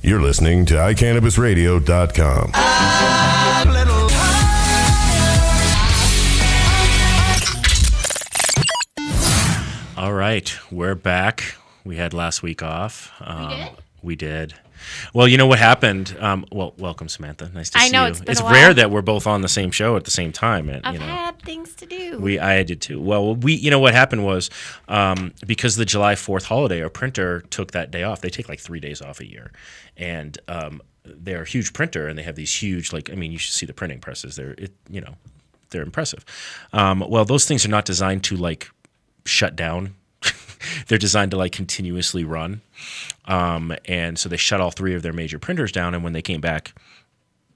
You're listening to iCannabisRadio.com. All right, we're back. We had last week off. We did. Well, you know what happened? Welcome, Samantha. Nice to see you. It's rare that we're both on the same show at the same time. And, I've had things to do. I did too. Well, what happened was because the July 4th holiday, our printer took that day off. They take like 3 days off a year, and they're a huge printer, and they have these huge, you should see the printing presses. They're impressive. Well, those things are not designed to shut down. They're designed to continuously run. And so they shut all 3 of their major printers down. And when they came back,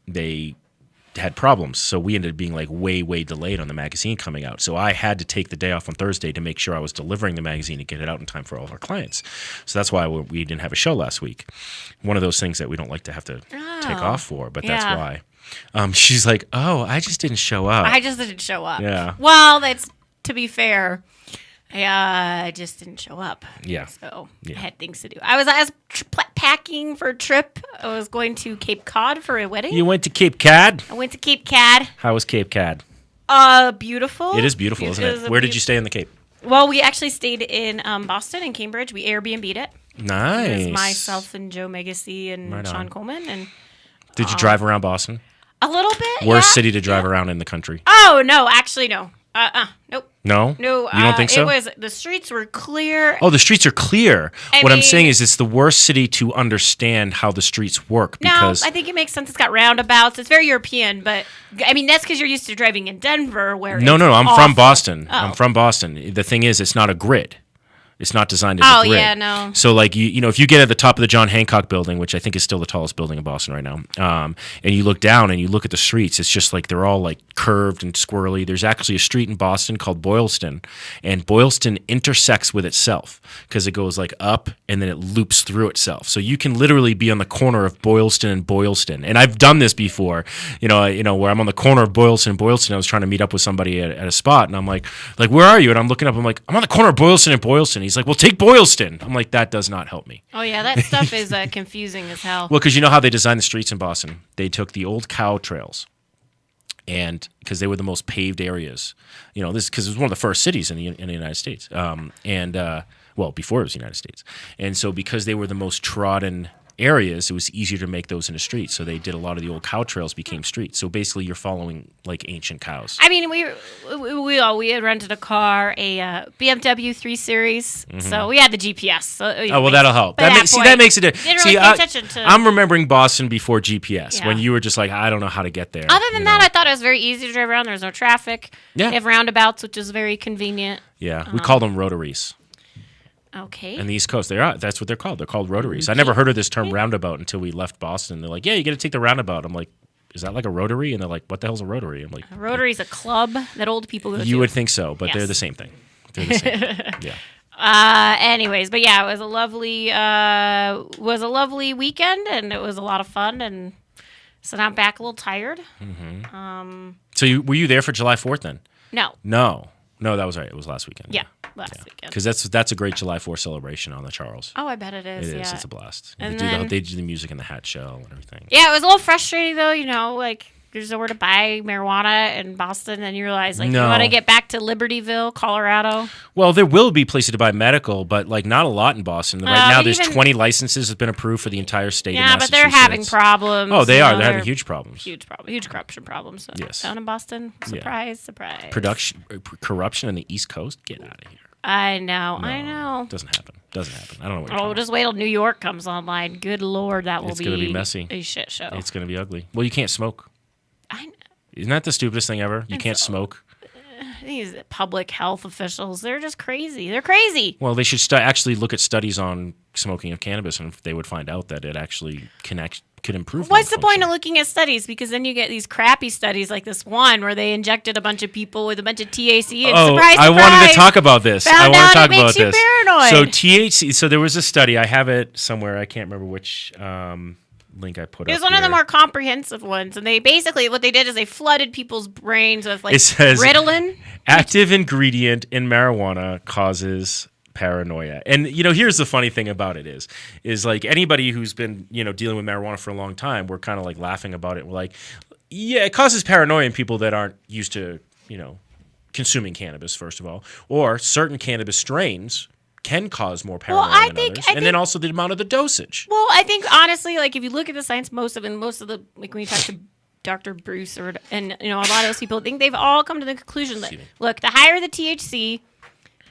they had problems. So we ended up being way, way delayed on the magazine coming out. So I had to take the day off on Thursday to make sure I was delivering the magazine and get it out in time for all of our clients. So that's why we didn't have a show last week. One of those things that we don't like to have to take off for, but that's why. She's like, I just didn't show up. I just didn't show up. Yeah. Well, that's, to be fair, I just didn't show up. Yeah. So I had things to do. I was packing for a trip. I was going to Cape Cod for a wedding. You went to Cape Cod? I went to Cape Cod. How was Cape Cod? Beautiful. It is beautiful, isn't it? Where did you stay in the Cape? Well, we actually stayed in Boston and Cambridge. We Airbnb'd it. Nice. It was myself and Joe Megacy and Sean Coleman. And did you drive around Boston? A little bit. Worst city to drive around in the country. Oh no, actually no. Nope. No? No. You don't think so? The streets were clear. Oh, the streets are clear. I'm saying is it's the worst city to understand how the streets work. Because I think it makes sense. It's got roundabouts. It's very European, but that's because you're used to driving in Denver where No, I'm awful. from Boston. Oh. I'm from Boston. The thing is, it's not a grid. It's not designed as a grid. Oh, yeah, no. So, if you get at the top of the John Hancock building, which I think is still the tallest building in Boston right now, and you look down and you look at the streets, it's just they're all curved and squirrely. There's actually a street in Boston called Boylston, and Boylston intersects with itself because it goes up and then it loops through itself. So you can literally be on the corner of Boylston and Boylston. And I've done this before, where I'm on the corner of Boylston and Boylston. I was trying to meet up with somebody at a spot, and I'm like, where are you? And I'm looking up, I'm like, I'm on the corner of Boylston and Boylston. He's like, well, take Boylston. I'm like, that does not help me. Oh, yeah, that stuff is confusing as hell. Well, because you know how they designed the streets in Boston? They took the old cow trails, and because they were the most paved areas. This because it was one of the first cities in the United States. Before it was the United States. And so because they were the most trodden areas, it was easier to make those into streets. So they did a lot of the old cow trails became streets. So basically, you're following ancient cows. I mean, we had rented a car, a BMW 3 Series, so we had the GPS. So, that'll help. That makes it different. Didn't really pay attention to. I'm remembering Boston before GPS when you were just I don't know how to get there. Other than that, I thought it was very easy to drive around. There's no traffic. Yeah. They have roundabouts, which is very convenient. Yeah, we call them rotaries. Okay. And the East Coast, that's what they're called. They're called rotaries. I never heard of this term roundabout until we left Boston. They're like, yeah, you got to take the roundabout. I'm like, is that like a rotary? And they're like, what the hell's a rotary? I'm like, a rotary is a club that old people go to. You would think so, but they're the same thing. They're the same thing. Yeah. Anyways, but yeah, it was a lovely weekend, and it was a lot of fun, and so now I'm back a little tired. Mm-hmm. So were you there for July 4th then? No, that was right. It was last weekend. Yeah, last weekend. Because that's a great July 4th celebration on the Charles. Oh, I bet it is. It is. Yeah. It's a blast. And They do the music and the hat show and everything. Yeah, it was a little frustrating though. There's nowhere to buy marijuana in Boston, and you realize you want to get back to Libertyville, Colorado. Well, there will be places to buy medical, but not a lot in Boston. Right now, there's 20 licenses have been approved for the entire state of Massachusetts. Yeah, but they're having problems. Oh, they are. They're having huge problems. Huge corruption problems. So yes. Down in Boston. Surprise. Corruption on the East Coast? Get out of here. I know. Doesn't happen. I don't know what you're talking about. Just wait till New York comes online. Good Lord, that will be... It's going to be messy. A shit show. It's going to be ugly. Well, you can't smoke. I know. Isn't that the stupidest thing ever? You can't smoke. These public health officials, they're just crazy. They're crazy. Well, they should actually look at studies on smoking of cannabis, and they would find out that it actually could improve. What's the point of looking at studies? Because then you get these crappy studies like this one where they injected a bunch of people with a bunch of THC. And surprise, I wanted to talk about this. Found out it makes you paranoid. So THC. So there was a study. I have it somewhere. I can't remember which link I put up. It was one of the more comprehensive ones, and they basically what they did is they flooded people's brains with it says, Ritalin. Active ingredient in marijuana causes paranoia. And, here's the funny thing about it is like anybody who's been, dealing with marijuana for a long time, we're kind of like laughing about it. We're like, yeah, it causes paranoia in people that aren't used to, consuming cannabis, first of all, or certain cannabis strains can cause more paranoia than others. And then also the amount of the dosage. Well, I think honestly, like if you look at the science, most of the, like when you talk to Dr. Bruce and a lot of those people, I think they've all come to the conclusion that, look, the higher the THC,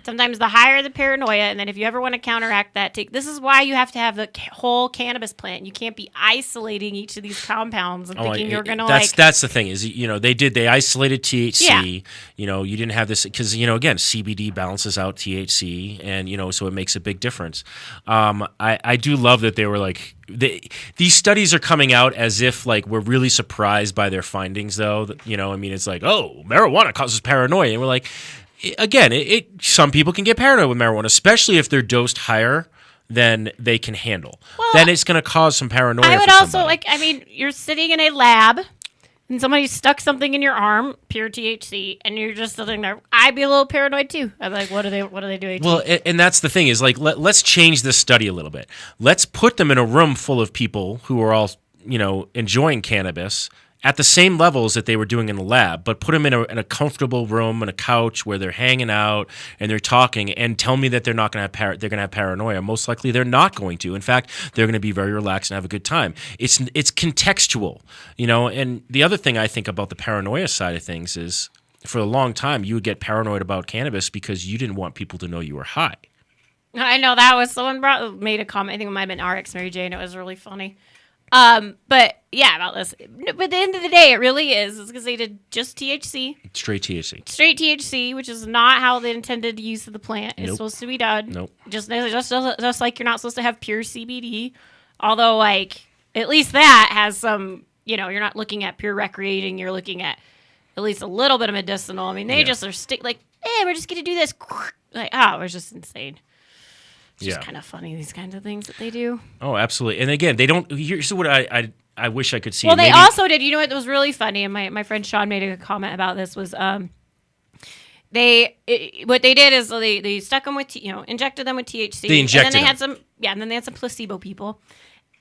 sometimes the higher the paranoia, and then if you ever want to counteract that, this is why you have to have the whole cannabis plant. You can't be isolating each of these compounds and thinking you're going to That's the thing is, they isolated THC. Yeah. You didn't have this because, again, CBD balances out THC, and, so it makes a big difference. I do love that they were like, these studies are coming out as if like we're really surprised by their findings, though. It's like, oh, marijuana causes paranoia, and we're like, again, some people can get paranoid with marijuana, especially if they're dosed higher than they can handle. Well, then it's going to cause some paranoia. I would also you're sitting in a lab and somebody stuck something in your arm, pure THC, and you're just sitting there. I'd be a little paranoid too. I'm like, what are they doing? Well, and that's the thing is like, let's change this study a little bit. Let's put them in a room full of people who are all, enjoying cannabis at the same levels that they were doing in the lab, but put them in a comfortable room and a couch where they're hanging out and they're talking, and tell me that they're not going to have they're going to have paranoia. Most likely, they're not going to. In fact, they're going to be very relaxed and have a good time. It's contextual, And the other thing I think about the paranoia side of things is, for a long time, you would get paranoid about cannabis because you didn't want people to know you were high. I know that was someone made a comment. I think it might have been RX Mary Jane. It was really funny. But yeah, about this. But at the end of the day, it really is. It's because they did just THC. Straight THC, which is not how the intended use of the plant is supposed to be done. Nope. Just like you're not supposed to have pure CBD. Although, like, at least that has some, you're not looking at pure recreating. You're looking at least a little bit of medicinal. I mean, they just are hey, we're just going to do this. Like, it was just insane. It's just kind of funny, these kinds of things that they do. Oh, absolutely. And again, they don't... Here's what I wish I could see. Well, they also did... what was really funny, and my friend Sean made a comment about this, was what they did is they stuck them with... injected them with THC. They injected and then they had some... Yeah, and then they had some placebo people.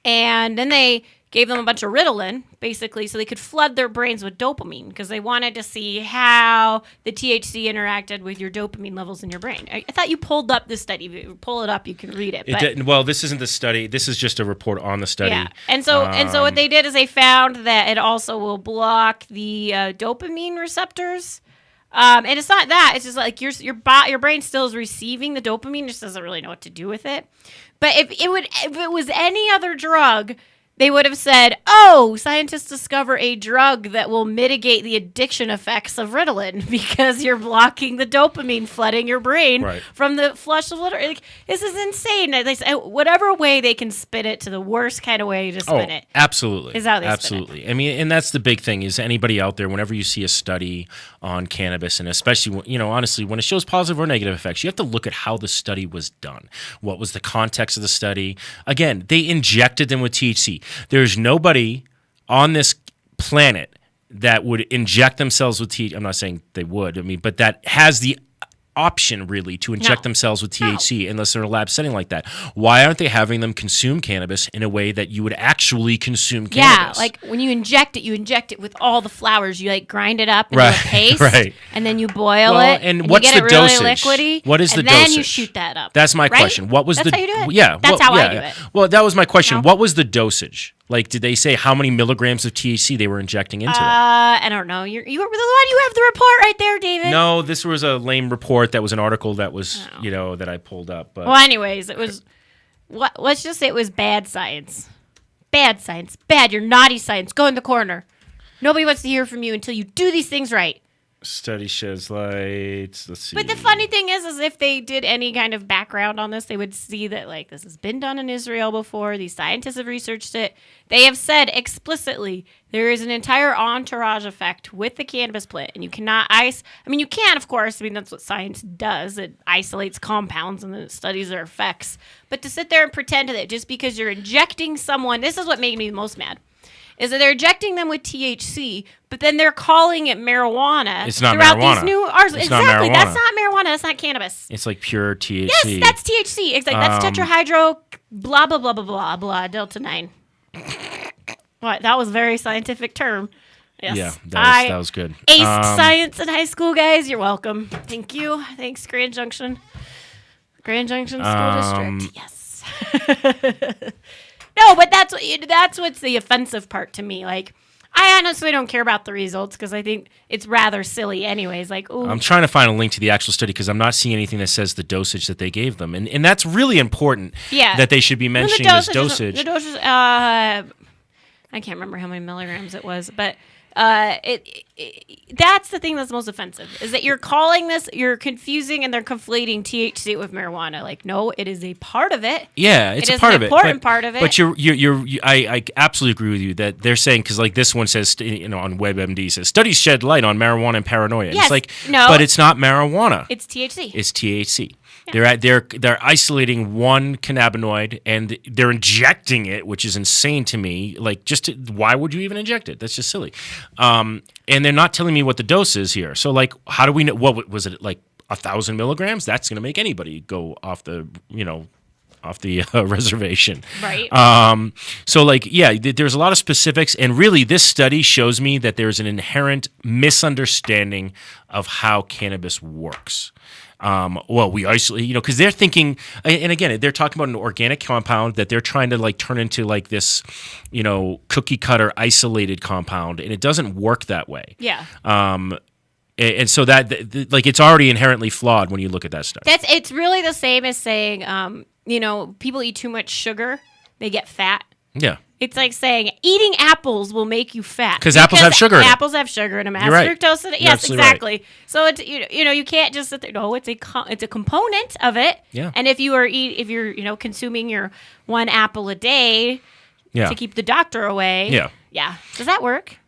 And then they gave them a bunch of Ritalin, basically, so they could flood their brains with dopamine, because they wanted to see how the THC interacted with your dopamine levels in your brain. I thought you pulled up this study. If you pull it up, you can read it. Well, this isn't the study. This is just a report on the study. Yeah, and so what they did is they found that it also will block the dopamine receptors. And it's not that. It's just like your brain still is receiving the dopamine, just doesn't really know what to do with it. But if it was any other drug, they would have said, scientists discover a drug that will mitigate the addiction effects of Ritalin because you're blocking the dopamine flooding your brain from the flush of Ritalin. Like, this is insane. They say, whatever way they can spin it to the worst kind of way to spin it. Absolutely. Is how they spin it. I mean, and that's the big thing is anybody out there, whenever you see a study on cannabis, and especially, honestly, when it shows positive or negative effects, you have to look at how the study was done. What was the context of the study? Again, they injected them with THC. There's nobody on this planet that would inject themselves with THC. I'm not saying they would, but that has the option really to inject themselves with THC unless they're in a lab setting like that. Why aren't they having them consume cannabis in a way that you would actually consume cannabis? Yeah, like when you inject it with all the flowers. You like grind it up into a paste, and then you boil it, and what's you get the it dosage? Really liquidy, what is the and dosage? then you shoot that up. That's my question. What was That's how you do it? Yeah, that's how I do it. Well, that was my question. What was the dosage? Like, did they say how many milligrams of THC they were injecting into it? I don't know. You have the report right there, David. No, this was a lame report. That was an article that was, that I pulled up. But. Well, anyways, it was. Let's just say it was bad science. Bad science. Bad. You're naughty science. Go in the corner. Nobody wants to hear from you until you do these things right. Study sheds light. Let's see. But the funny thing is if they did any kind of background on this, they would see that, like, this has been done in Israel before. These scientists have researched it. They have said explicitly there is an entire entourage effect with the cannabis plant, and you cannot you can, of course. I mean, that's what science does. It isolates compounds and then it studies their effects. But to sit there and pretend that just because you're injecting someone, this is what made me most mad. is that they're injecting them with THC, but then they're calling it marijuana. It's not throughout marijuana. These new articles. It's Exactly. not marijuana. That's not marijuana. That's not cannabis. It's like pure THC. Yes, that's THC. Exactly. That's tetrahydro blah blah blah blah blah blah delta 9. What? That was a very scientific term. Yes. Yeah, that was good. Aced science in high school, guys. You're welcome. Thank you. Thanks, Grand Junction. Grand Junction School District. Yes. No, but that's what's the offensive part to me. Like, I honestly don't care about the results because I think it's rather silly anyways. Like, ooh. I'm trying to find a link to the actual study because I'm not seeing anything that says the dosage that they gave them. And that's really important that they should be mentioning this dosage. The dosage, I can't remember how many milligrams it was, but that's the thing that's most offensive is that you're confusing and they're conflating THC with marijuana. Like, no, it is a part of it. Yeah, it's a part of it. It is an important part of it. But I absolutely agree with you that they're saying, because like this one says, on WebMD says studies shed light on marijuana and paranoia. Yes, it's like, no, but it's not marijuana. It's THC. It's THC. Yeah. They're isolating one cannabinoid and they're injecting it, which is insane to me. Like, why would you even inject it? That's just silly. And they're not telling me what the dose is here. So, like, how do we know? What was it, like 1,000 milligrams? That's going to make anybody go off the reservation. Right. So, like, yeah, there's a lot of specifics, and really, this study shows me that there's an inherent misunderstanding of how cannabis works. We isolate, because they're thinking, and again, they're talking about an organic compound that they're trying to like turn into like this, cookie cutter isolated compound, and it doesn't work that way. Yeah. And so that like it's already inherently flawed when you look at that stuff. It's really the same as saying, people eat too much sugar, they get fat. Yeah. It's like saying eating apples will make you fat. Because apples have sugar in them. Apples have sugar in them. Has You're right. fructose in it. You're Yes, exactly. Right. So it's you can't just sit there. No, it's a component of it. Yeah. And if you're consuming your one apple a day to keep the doctor away. Yeah. Yeah. Does that work?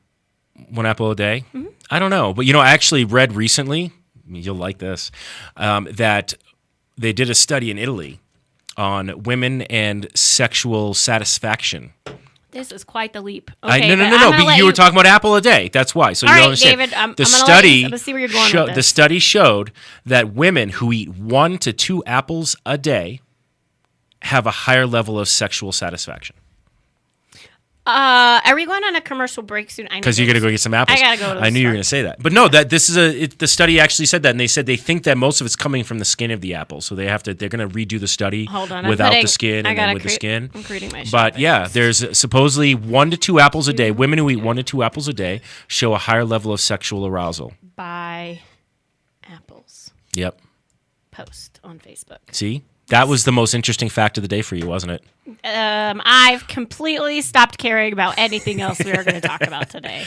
One apple a day? Mm-hmm. I don't know. But I actually read recently, you'll like this, that they did a study in Italy on women and sexual satisfaction. This is quite the leap. Okay, no. But you were talking about apple a day. That's why. So all you right, understand. David, I'm the going to see where you're going with this. The study showed that women who eat 1 to 2 apples a day have a higher level of sexual satisfaction. Are we going on a commercial break soon? Because you're going to go get some apples. I got to go to the I knew you were going to say that. But no, the study actually said that, and they said they think that most of it's coming from the skin of the apple. So they're going to redo the study without the skin and then with the skin. I'm creating my But yeah, there's supposedly 1 to 2 apples a day. Women who eat 1 to 2 apples a day show a higher level of sexual arousal. Buy apples. Yep. Post on Facebook. See? That was the most interesting fact of the day for you, wasn't it? I've completely stopped caring about anything else we are going to talk about today.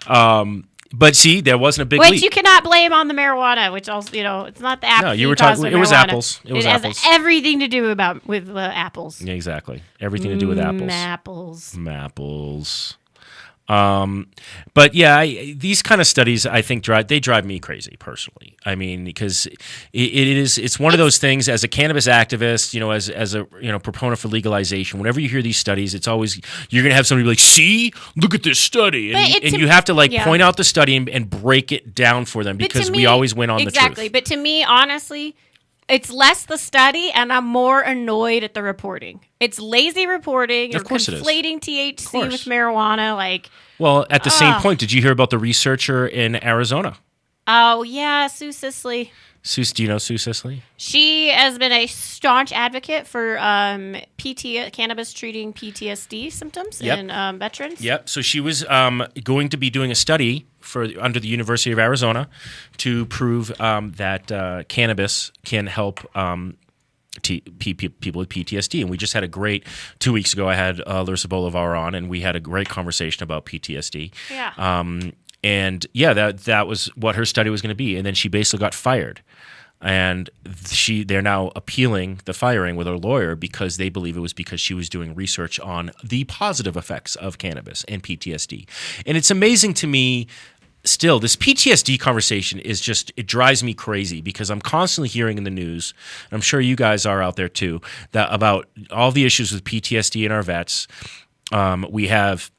But see, there wasn't a big leap. Which you cannot blame on the marijuana, which also, it's not the apple. No, you were talking. It was apples. It has everything to do with apples. Yeah, exactly. Everything to do with apples. Apples. But yeah, these kind of studies, I think, drive me crazy personally. I mean, because it's one of those things. As a cannabis activist, as a proponent for legalization, whenever you hear these studies, it's always you're gonna have somebody be like, "See, look at this study," and you have to point out the study and break it down for them because we always win on the truth. Exactly, but to me, honestly, it's less the study, and I'm more annoyed at the reporting. It's lazy reporting. You're conflating THC with marijuana. Well, at the same point, did you hear about the researcher in Arizona? Oh, yeah, Sue Sisley. Do you know Sue Sisley? She has been a staunch advocate for cannabis treating PTSD symptoms in veterans. Yep. So she was going to be doing a study under the University of Arizona to prove that cannabis can help people with PTSD. And we just had a great 2 weeks ago. I had Larissa Bolivar on, and we had a great conversation about PTSD. Yeah. And yeah, that was what her study was going to be. And then she basically got fired. And they're now appealing the firing with her lawyer because they believe it was because she was doing research on the positive effects of cannabis and PTSD. And it's amazing to me still, this PTSD conversation it drives me crazy because I'm constantly hearing in the news, and I'm sure you guys are out there too, that about all the issues with PTSD in our vets. We have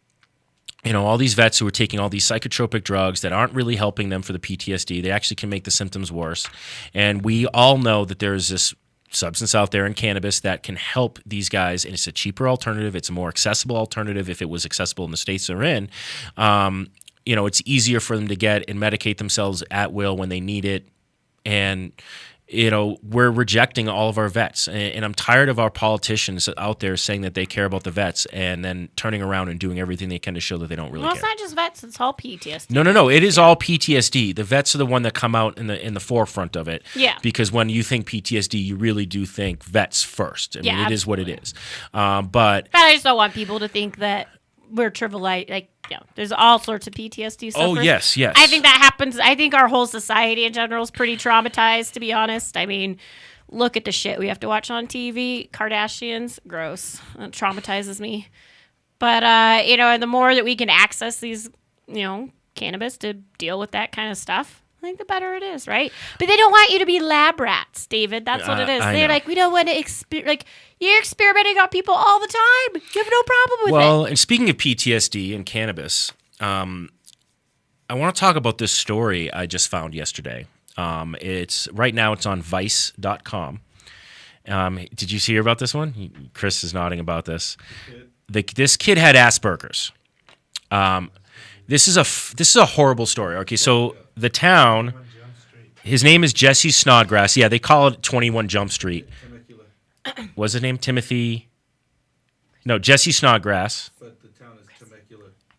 all these vets who are taking all these psychotropic drugs that aren't really helping them for the PTSD. They actually can make the symptoms worse. And we all know that there's this substance out there in cannabis that can help these guys, and it's a cheaper alternative. It's a more accessible alternative if it was accessible in the states they're in. It's easier for them to get and medicate themselves at will when they need it. And we're rejecting all of our vets, and I'm tired of our politicians out there saying that they care about the vets and then turning around and doing everything they can to show that they don't really care. Well, it's not just vets; it's all PTSD. No. It is all PTSD. The vets are the one that come out in the forefront of it. Yeah. Because when you think PTSD, you really do think vets first. I mean, it is what it is. But I just don't want people to think that we're trivializing. There's all sorts of PTSD stuff. Oh, yes. I think that happens. I think our whole society in general is pretty traumatized, to be honest. I mean, look at the shit we have to watch on TV. Kardashians, gross. It traumatizes me. But, and the more that we can access these, cannabis to deal with that kind of stuff, I think the better it is, right? But they don't want you to be lab rats, David. That's what it is. They're like, we don't want to you're experimenting on people all the time. You have no problem with it. Well, and speaking of PTSD and cannabis, I want to talk about this story I just found yesterday. It's right now it's on Vice.com. Did you hear about this one? Chris is nodding about this. This kid had Asperger's. This is a horrible story. Okay, so the town, his name is Jesse Snodgrass. Yeah, they call it 21 Jump Street. What's his name? Timothy? No, Jesse Snodgrass. But the town is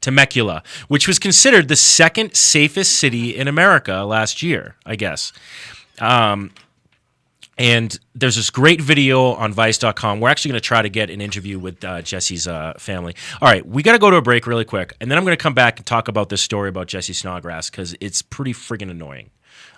Temecula, which was considered the second safest city in America last year, I guess. And there's this great video on Vice.com. We're actually going to try to get an interview with Jesse's family. All right, we got to go to a break really quick, and then I'm going to come back and talk about this story about Jesse Snodgrass because it's pretty friggin' annoying.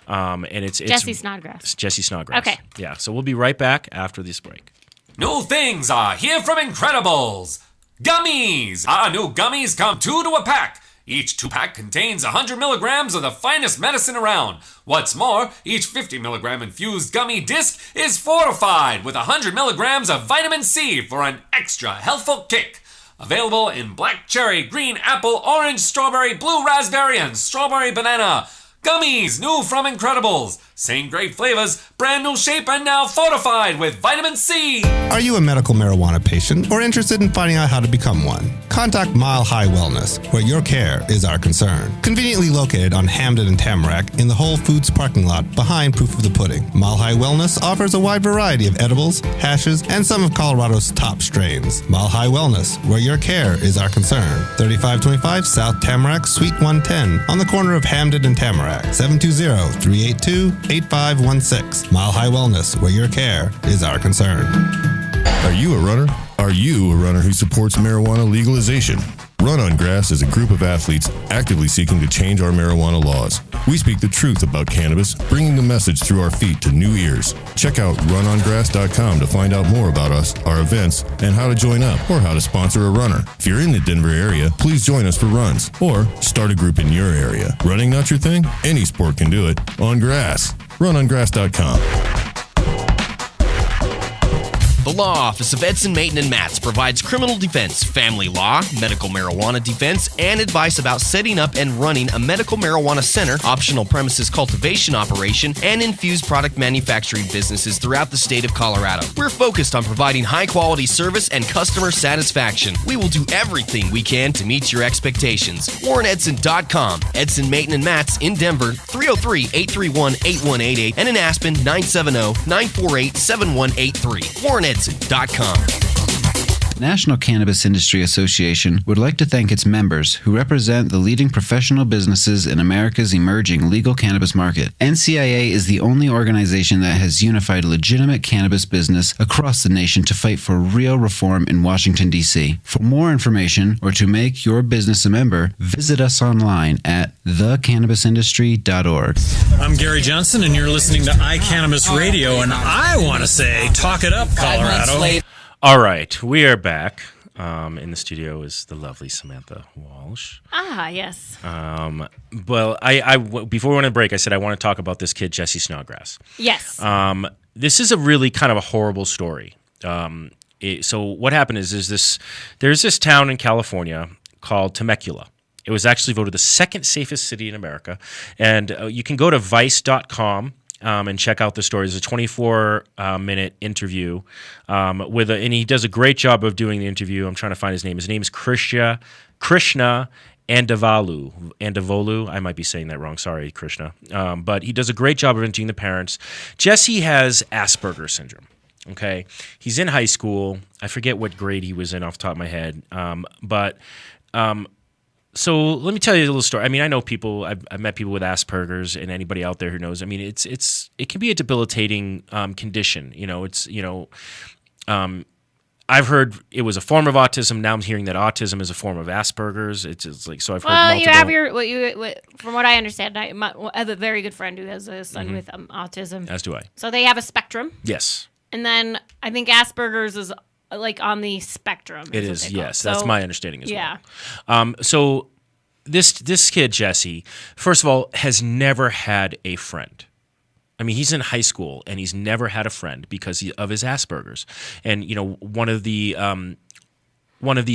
And it's Jesse Snodgrass. It's Jesse Snodgrass. Okay. Yeah, so we'll be right back after this break. New things are here from Incredibles. Gummies! Our new gummies come 2 to a pack. Each 2-pack contains 100 milligrams of the finest medicine around. What's more, each 50 milligram infused gummy disc is fortified with 100 milligrams of vitamin C for an extra healthful kick. Available in black cherry, green apple, orange strawberry, blue raspberry, and strawberry banana. Gummies, new from Incredibles. Same great flavors, brand new shape, and now fortified with vitamin C. Are you a medical marijuana patient or interested in finding out how to become one? Contact Mile High Wellness, where your care is our concern. Conveniently located on Hamden and Tamarack in the Whole Foods parking lot behind Proof of the Pudding. Mile High Wellness offers a wide variety of edibles, hashes, and some of Colorado's top strains. Mile High Wellness, where your care is our concern. 3525 South Tamarack, Suite 110, on the corner of Hamden and Tamarack. 720-382-8516. Mile High Wellness, where your care is our concern. Are you a runner? Are you a runner who supports marijuana legalization? Run on Grass is a group of athletes actively seeking to change our marijuana laws. We speak the truth about cannabis, bringing the message through our feet to new ears. Check out runongrass.com to find out more about us, our events, and how to join up or how to sponsor a runner. If you're in the Denver area, please join us for runs or start a group in your area. Running not your thing? Any sport can do it. On grass. Runongrass.com. The Law Office of Edson Maton and Matz provides criminal defense, family law, medical marijuana defense, and advice about setting up and running a medical marijuana center, optional premises cultivation operation, and infused product manufacturing businesses throughout the state of Colorado. We're focused on providing high-quality service and customer satisfaction. We will do everything we can to meet your expectations. WarrenEdson.com. Edson Maton and Matz in Denver, 303-831-8188, and in Aspen, 970-948-7183. WarrenEdson.com. National Cannabis Industry Association would like to thank its members who represent the leading professional businesses in America's emerging legal cannabis market. NCIA is the only organization that has unified legitimate cannabis business across the nation to fight for real reform in Washington, D.C. For more information or to make your business a member, visit us online at thecannabisindustry.org. I'm Gary Johnson, and you're listening to iCannabis Radio, and I want to say, talk it up, Colorado. All right, we are back. In the studio is the lovely Samantha Walsh. Ah, yes. Well, before we went on break, I said I want to talk about this kid, Jesse Snodgrass. Yes. This is a really kind of a horrible story. So what happened is there's this town in California called Temecula. It was actually voted the second safest city in America. And you can go to vice.com and check out the story. It's a 24-minute interview and he does a great job of doing the interview. I'm trying to find his name. His name is Krishna Andavolu. I might be saying that wrong. Sorry, Krishna. But he does a great job of interviewing the parents. Jesse has Asperger's syndrome. Okay, he's in high school. I forget what grade he was in off the top of my head. So let me tell you a little story. I mean, I know people. I've met people with Asperger's, and anybody out there who knows. I mean, it can be a debilitating condition. I've heard it was a form of autism. Now I'm hearing that autism is a form of Asperger's. It's like, so I've heard multiple. Well, you have from what I understand, I have a very good friend who has a son with autism. As do I. So they have a spectrum. Yes. And then I think Asperger's is like on the spectrum. It is, yes. That's my understanding as well. Yeah. So this kid, Jesse, first of all, has never had a friend. I mean, he's in high school and he's never had a friend because of his Asperger's. And one of the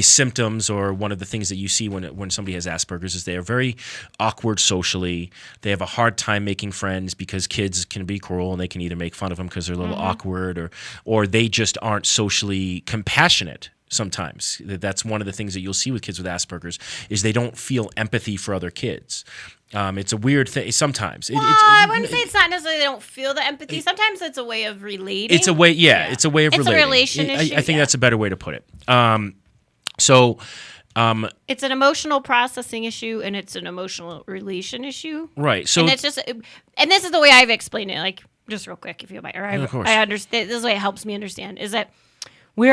symptoms or one of the things that you see when somebody has Asperger's is they are very awkward socially. They have a hard time making friends because kids can be cruel and they can either make fun of them because they're a little awkward or they just aren't socially compassionate. Sometimes that's one of the things that you'll see with kids with Asperger's is they don't feel empathy for other kids. It's a weird thing sometimes. I wouldn't say it's not necessarily they don't feel the empathy. Sometimes it's a way of relating. It's a way, it's a way of relating. It's a relation issue. I think that's a better way to put it. It's an emotional processing issue and it's an emotional relation issue. Right. So and it's just, and this is the way I've explained it. Like just real quick, if you mind, of course. I understand. This is the way it helps me understand is that we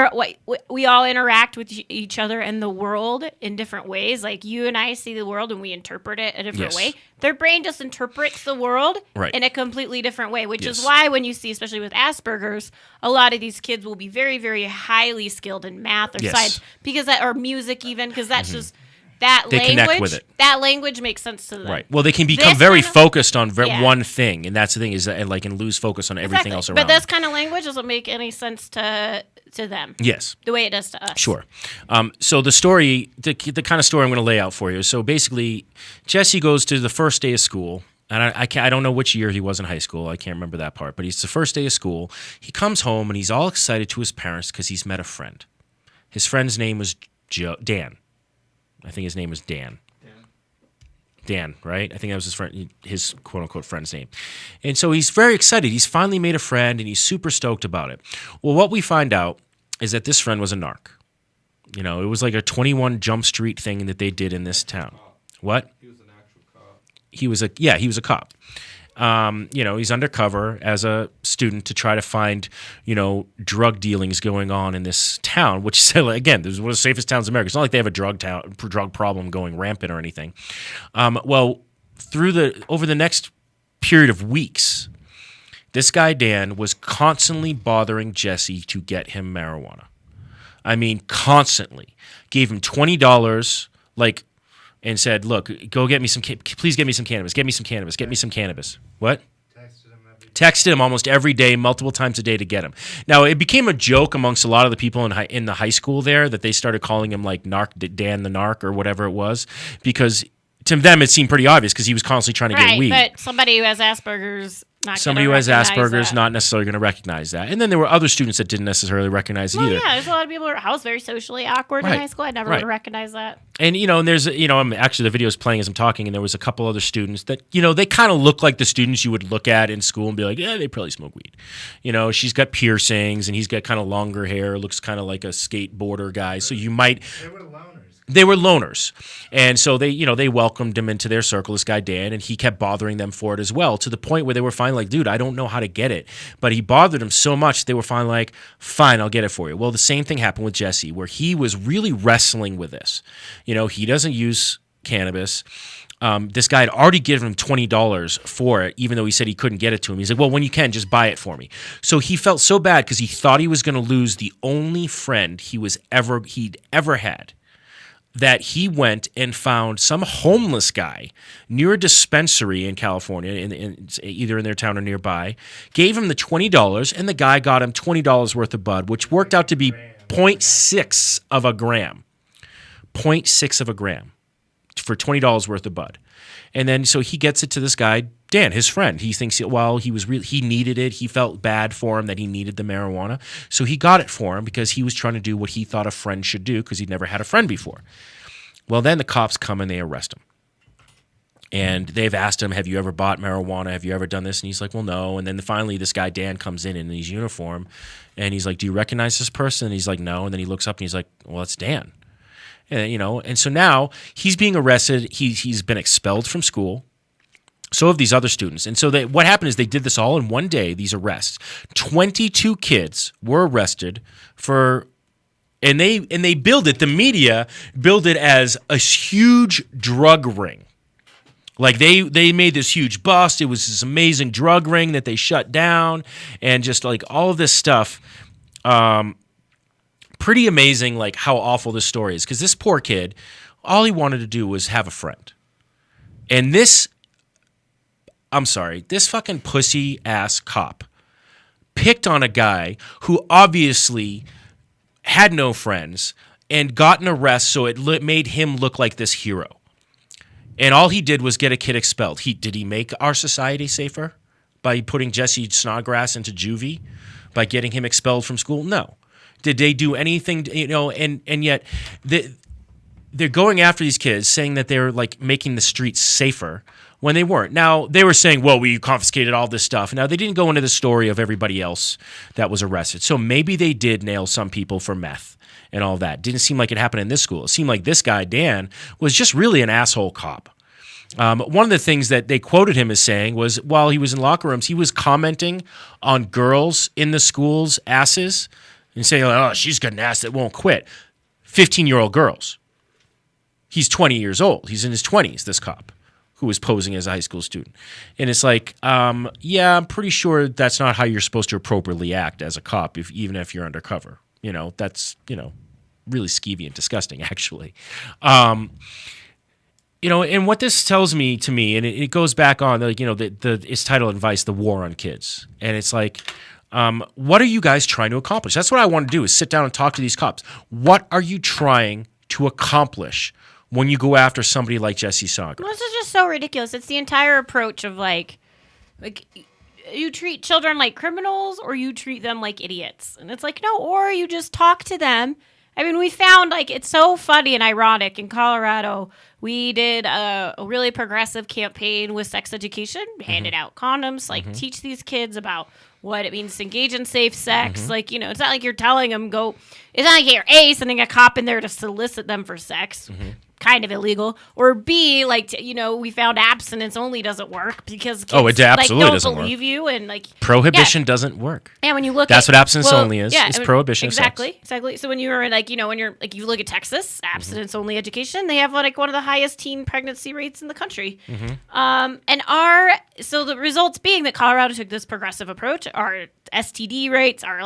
all interact with each other and the world in different ways. Like you and I see the world and we interpret it a different way. Their brain just interprets the world in a completely different way, which is why when you see, especially with Asperger's, a lot of these kids will be very, very highly skilled in math or science or music even, because that's just that they language. Connect with it. That language makes sense to them. Right. Well, they can become very focused on one thing, and that's the thing is that and lose focus on everything else around. But this kind of language doesn't make any sense to them. Yes. The way it does to us. Sure. So the story, the kind of story I'm going to lay out for you. So basically, Jesse goes to the first day of school. And I don't know which year he was in high school. I can't remember that part. But it's the first day of school. He comes home and he's all excited to his parents because he's met a friend. His friend's name was Dan. I think his name was Dan. Dan, right? I think that was his quote-unquote friend's name. And so he's very excited. He's finally made a friend, and he's super stoked about it. Well, what we find out is that this friend was a narc. It was like a 21 Jump Street thing that they did in this town. What? He was an actual cop. He was a cop. He's undercover as a student to try to find, drug dealings going on in this town, which is, again, this is one of the safest towns in America. It's not like they have a drug problem going rampant or anything. Over the next period of weeks, this guy, Dan, was constantly bothering Jesse to get him marijuana. I mean, constantly. Gave him $20, and said, look, go get me please get me some cannabis. Get me some cannabis. Get me some cannabis. What? Texted him almost every day, multiple times a day to get him. Now, it became a joke amongst a lot of the people in the high school there that they started calling him like Dan the Narc or whatever it was, because to them it seemed pretty obvious because he was constantly trying to get weed. But somebody who has Asperger's not necessarily going to recognize that. And then there were other students that didn't necessarily recognize it either. Yeah, there's a lot of people. I was very socially awkward in high school. I never would recognize that. And and there's actually the video is playing as I'm talking, and there was a couple other students that they kind of look like the students you would look at in school and be like, yeah, they probably smoke weed. She's got piercings and he's got kind of longer hair, looks kind of like a skateboarder guy. So you might. They were loners. And so they welcomed him into their circle, this guy Dan, and he kept bothering them for it as well, to the point where they were finally like, dude, I don't know how to get it. But he bothered them so much, they were finally like, fine, I'll get it for you. Well, the same thing happened with Jesse, where he was really wrestling with this. He doesn't use cannabis. This guy had already given him $20 for it, even though he said he couldn't get it to him. He's like, well, when you can, just buy it for me. So he felt so bad because he thought he was going to lose the only friend he'd ever had, that he went and found some homeless guy near a dispensary in California, either in their town or nearby, gave him the $20, and the guy got him $20 worth of bud, which worked out to be 0.6 of a gram. 0.6 of a gram. for $20 worth of bud. And then so he gets it to this guy, Dan, his friend. He thinks, well, he needed it. He felt bad for him that he needed the marijuana. So he got it for him because he was trying to do what he thought a friend should do because he'd never had a friend before. Well, then the cops come and they arrest him. And they've asked him, have you ever bought marijuana? Have you ever done this? And he's like, well, no. And then finally this guy, Dan, comes in his uniform. And he's like, do you recognize this person? And he's like, no. And then he looks up and he's like, well, it's Dan. And, and so now he's being arrested. He's been expelled from school. So have these other students. And so what happened is they did this all in one day, these arrests. 22 kids were arrested and they billed it, the media billed it as a huge drug ring. Like they made this huge bust. It was this amazing drug ring that they shut down and just like all of this stuff. Pretty amazing, like how awful this story is. Because this poor kid, all he wanted to do was have a friend. And this fucking pussy ass cop picked on a guy who obviously had no friends and got an arrest, so it made him look like this hero. And all he did was get a kid expelled. Did he make our society safer by putting Jesse Snodgrass into juvie, by getting him expelled from school? No. Did they do anything, and yet they're going after these kids saying that they're like making the streets safer when they weren't. Now, they were saying, well, we confiscated all this stuff. Now, they didn't go into the story of everybody else that was arrested. So maybe they did nail some people for meth and all that. Didn't seem like it happened in this school. It seemed like this guy, Dan, was just really an asshole cop. One of the things that they quoted him as saying was while he was in locker rooms, he was commenting on girls in the school's asses and saying, oh, she's got an ass that won't quit. 15-year-old girls. He's 20 years old. He's in his 20s, this cop, who was posing as a high school student. And it's like, yeah, I'm pretty sure that's not how you're supposed to appropriately act as a cop, even if you're undercover. That's, really skeevy and disgusting, actually. And what this tells me to me, and it goes back on, it's titled Advice, The War on Kids. And it's like, what are you guys trying to accomplish? That's what I want to do, is sit down and talk to these cops. What are you trying to accomplish when you go after somebody like Jesse Snodgrass? Well, this is just so ridiculous. It's the entire approach of like you treat children like criminals or you treat them like idiots. And it's like, no, or you just talk to them. I mean, we found it's so funny and ironic in Colorado. We did a really progressive campaign with sex education, handed out condoms, teach these kids about what it means to engage in safe sex. It's not like you're telling them it's not like you're sending a cop in there to solicit them for sex. Kind of illegal. Or B, we found abstinence only doesn't work because kids, it absolutely don't doesn't believe work. You and prohibition doesn't work. And when you look that's what abstinence only is. It's prohibition exactly, of sex. Exactly. So when you're when you're you look at Texas, abstinence only education, they have one of the highest teen pregnancy rates in the country. So the results being that Colorado took this progressive approach, our STD rates are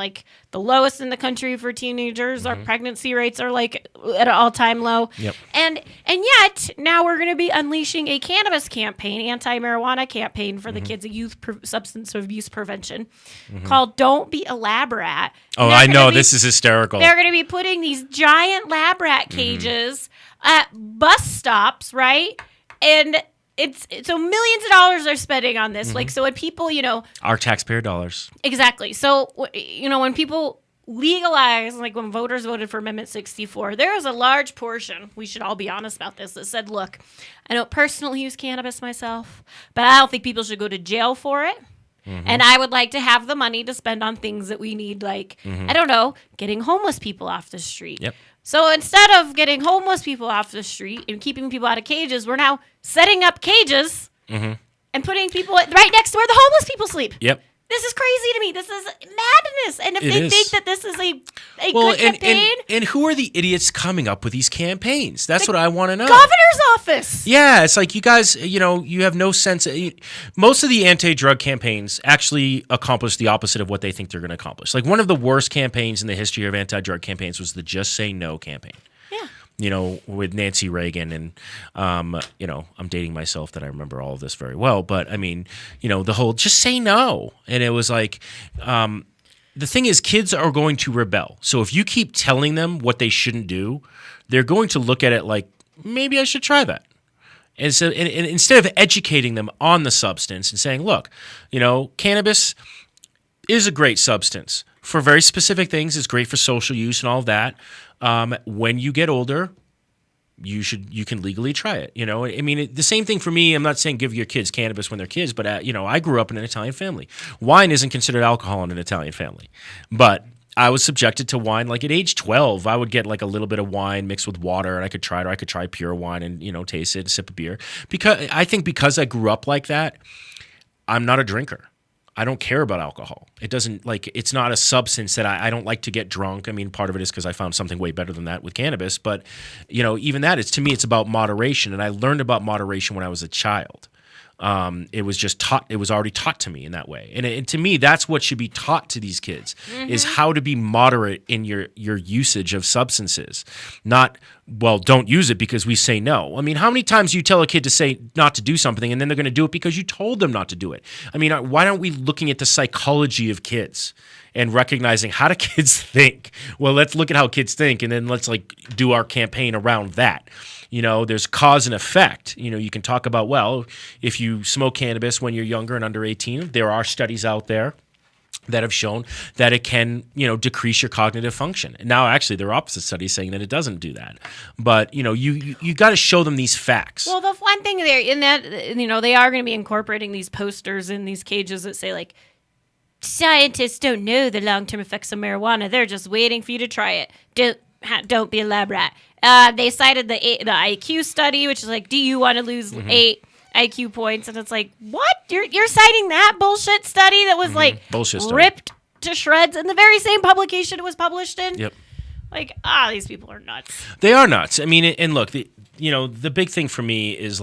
the lowest in the country for teenagers. Our pregnancy rates are at an all-time low. Yep. And yet now we're going to be unleashing a cannabis campaign, anti-marijuana campaign for the kids, a youth substance abuse prevention called "Don't Be a Lab Rat." Oh, I know, this is hysterical. They're going to be putting these giant lab rat cages at bus stops, right? And it's so millions of dollars they're spending on this. So when people, our taxpayer dollars. Exactly. So, when people legalize, when voters voted for Amendment 64, there was a large portion, we should all be honest about this, that said, look, I don't personally use cannabis myself, but I don't think people should go to jail for it. And I would like to have the money to spend on things that we need, I don't know, getting homeless people off the street. Yep. So instead of getting homeless people off the street and keeping people out of cages, we're now setting up cages and putting people right next to where the homeless people sleep. Yep. This is crazy to me. This is madness. And if they think that this is a good campaign. And who are the idiots coming up with these campaigns? That's what I want to know. Governor's office. Yeah, it's like you guys, you have no sense. Most of the anti-drug campaigns actually accomplish the opposite of what they think they're going to accomplish. One of the worst campaigns in the history of anti-drug campaigns was the Just Say No campaign. Yeah. With Nancy Reagan and, I'm dating myself that I remember all of this very well. But, the whole just say no. And it was the thing is kids are going to rebel. So if you keep telling them what they shouldn't do, they're going to look at it like, maybe I should try that. And so, and instead of educating them on the substance and saying, look, cannabis is a great substance for very specific things. It's great for social use and all of that. When you get older, you can legally try it. I mean, the same thing for me. I'm not saying give your kids cannabis when they're kids, but I grew up in an Italian family. Wine isn't considered alcohol in an Italian family, but I was subjected to wine. Like at age 12, I would get like a little bit of wine mixed with water, and I could try it, or I could try pure wine and taste it, and sip a beer. Because I grew up like that, I'm not a drinker. I don't care about alcohol. It's not a substance that I don't like to get drunk. I mean, part of it is because I found something way better than that with cannabis. But, even that is, to me, it's about moderation. And I learned about moderation when I was a child. It was just taught. It was already taught to me in that way. And to me, that's what should be taught to these kids is how to be moderate in your usage of substances. Not, well, don't use it because we say no. I mean, how many times do you tell a kid to say not to do something and then they're going to do it because you told them not to do it? I mean, why aren't we looking at the psychology of kids and recognizing how do kids think? Well, let's look at how kids think, and then let's do our campaign around that. There's cause and effect. You can talk about, well, if you smoke cannabis when you're younger and under 18, there are studies out there that have shown that it can, decrease your cognitive function. Now, actually, there are opposite studies saying that it doesn't do that. But, you got to show them these facts. Well, the one thing there in that, they are going to be incorporating these posters in these cages that say, scientists don't know the long-term effects of marijuana. They're just waiting for you to try it. Don't be a lab rat. They cited the IQ study, which is do you want to lose 8 IQ points? And it's what? You're citing that bullshit study that was bullshit study. Ripped to shreds in the very same publication it was published in? Yep. These people are nuts. They are nuts. I mean, and look, the big thing for me is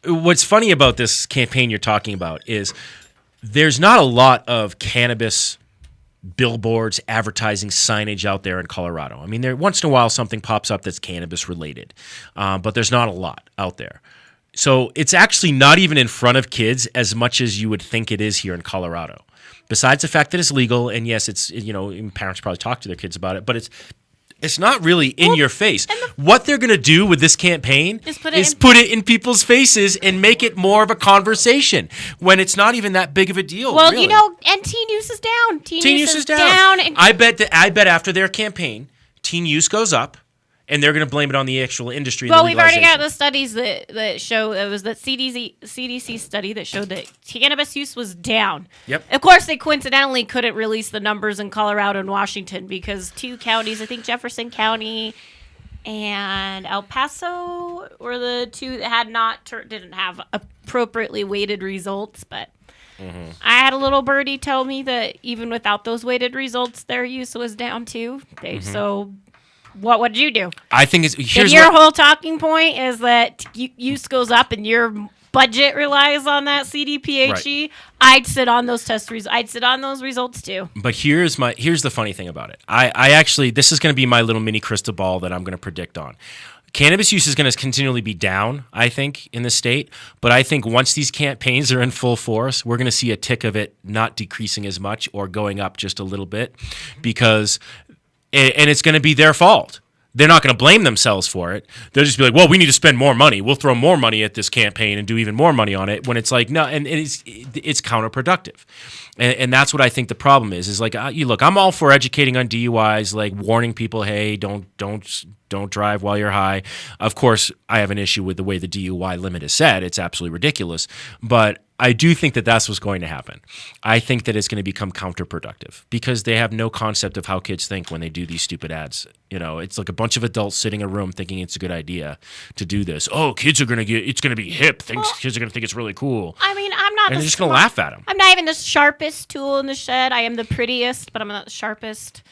what's funny about this campaign you're talking about is there's not a lot of cannabis billboards, advertising, signage out there in Colorado. I mean, there once in a while something pops up that's cannabis related, but there's not a lot out there. So it's actually not even in front of kids as much as you would think it is here in Colorado. Besides the fact that it's legal, and yes, it's parents probably talk to their kids about it, but it's not really in your face. What they're going to do with this campaign is put it in people's faces and make it more of a conversation when it's not even that big of a deal. Well, really. And teen use is down. Teen use is down. I bet after their campaign, teen use goes up, and they're going to blame it on the actual industry. Well, we've already got the studies that show it was the CDC study that showed that cannabis use was down. Yep. Of course, they coincidentally couldn't release the numbers in Colorado and Washington because 2 counties, I think Jefferson County and El Paso, were the 2 that didn't have appropriately weighted results. But I had a little birdie tell me that even without those weighted results, their use was down too. So. What did you do? I think your whole talking point is that use goes up and your budget relies on that CDPHE. Right. I'd sit on those test results. I'd sit on those results too. But here's the funny thing about it. I actually, this is going to be my little mini crystal ball that I'm going to predict on. Cannabis use is going to continually be down, I think, in the state. But I think once these campaigns are in full force, we're going to see a tick of it not decreasing as much or going up just a little bit because... And it's going to be their fault. They're not going to blame themselves for it. They'll just be well, we need to spend more money. We'll throw more money at this campaign and do even more money on it when it's no, and it's counterproductive. And that's what I think the problem is you look, I'm all for educating on DUIs, warning people, hey, don't drive while you're high. Of course, I have an issue with the way the DUI limit is set. It's absolutely ridiculous. But I do think that that's what's going to happen. I think that it's going to become counterproductive because they have no concept of how kids think when they do these stupid ads. It's like a bunch of adults sitting in a room thinking it's a good idea to do this. Oh, kids are going to it's going to be hip. Kids are going to think it's really cool. I mean, I'm not. And they're just going to laugh at them. I'm not even the sharpest tool in the shed. I am the prettiest, but I'm not the sharpest.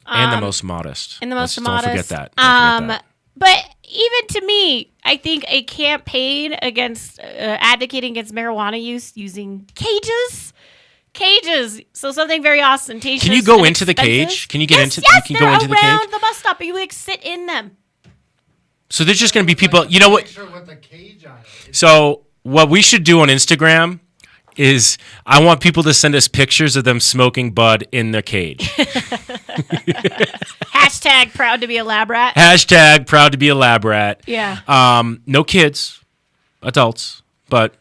And the most modest. Modest. Don't forget that. Don't forget that. But even to me, I think a campaign against advocating against marijuana use using cages, so something very ostentatious. Can you go into the cage? Can you get into? Yes, you can go into the cage around the bus stop. You sit in them. So there's just going to be people. You know what? So what we should do on Instagram is I want people to send us pictures of them smoking bud in their cage. Hashtag proud to be a lab rat. Hashtag proud to be a lab rat. Yeah. No kids, adults, but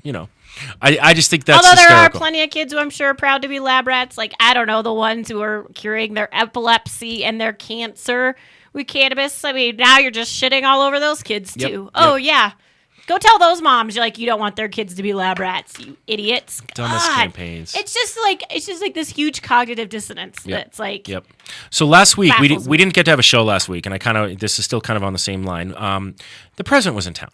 I just think that's Although there hysterical. are plenty of kids who I'm sure are proud to be lab rats. Like, I don't know, the ones who are curing their epilepsy and their cancer with cannabis. I mean, now you're just shitting all over those kids too. Yep. Oh, yeah. Go tell those moms you don't want their kids to be lab rats, you idiots. Dumbest God. campaigns. It's just like this huge cognitive dissonance that's like. Yep. So last week we baffles me. didn't get to have a show last week, and this is still kind of on the same line. The president was in town.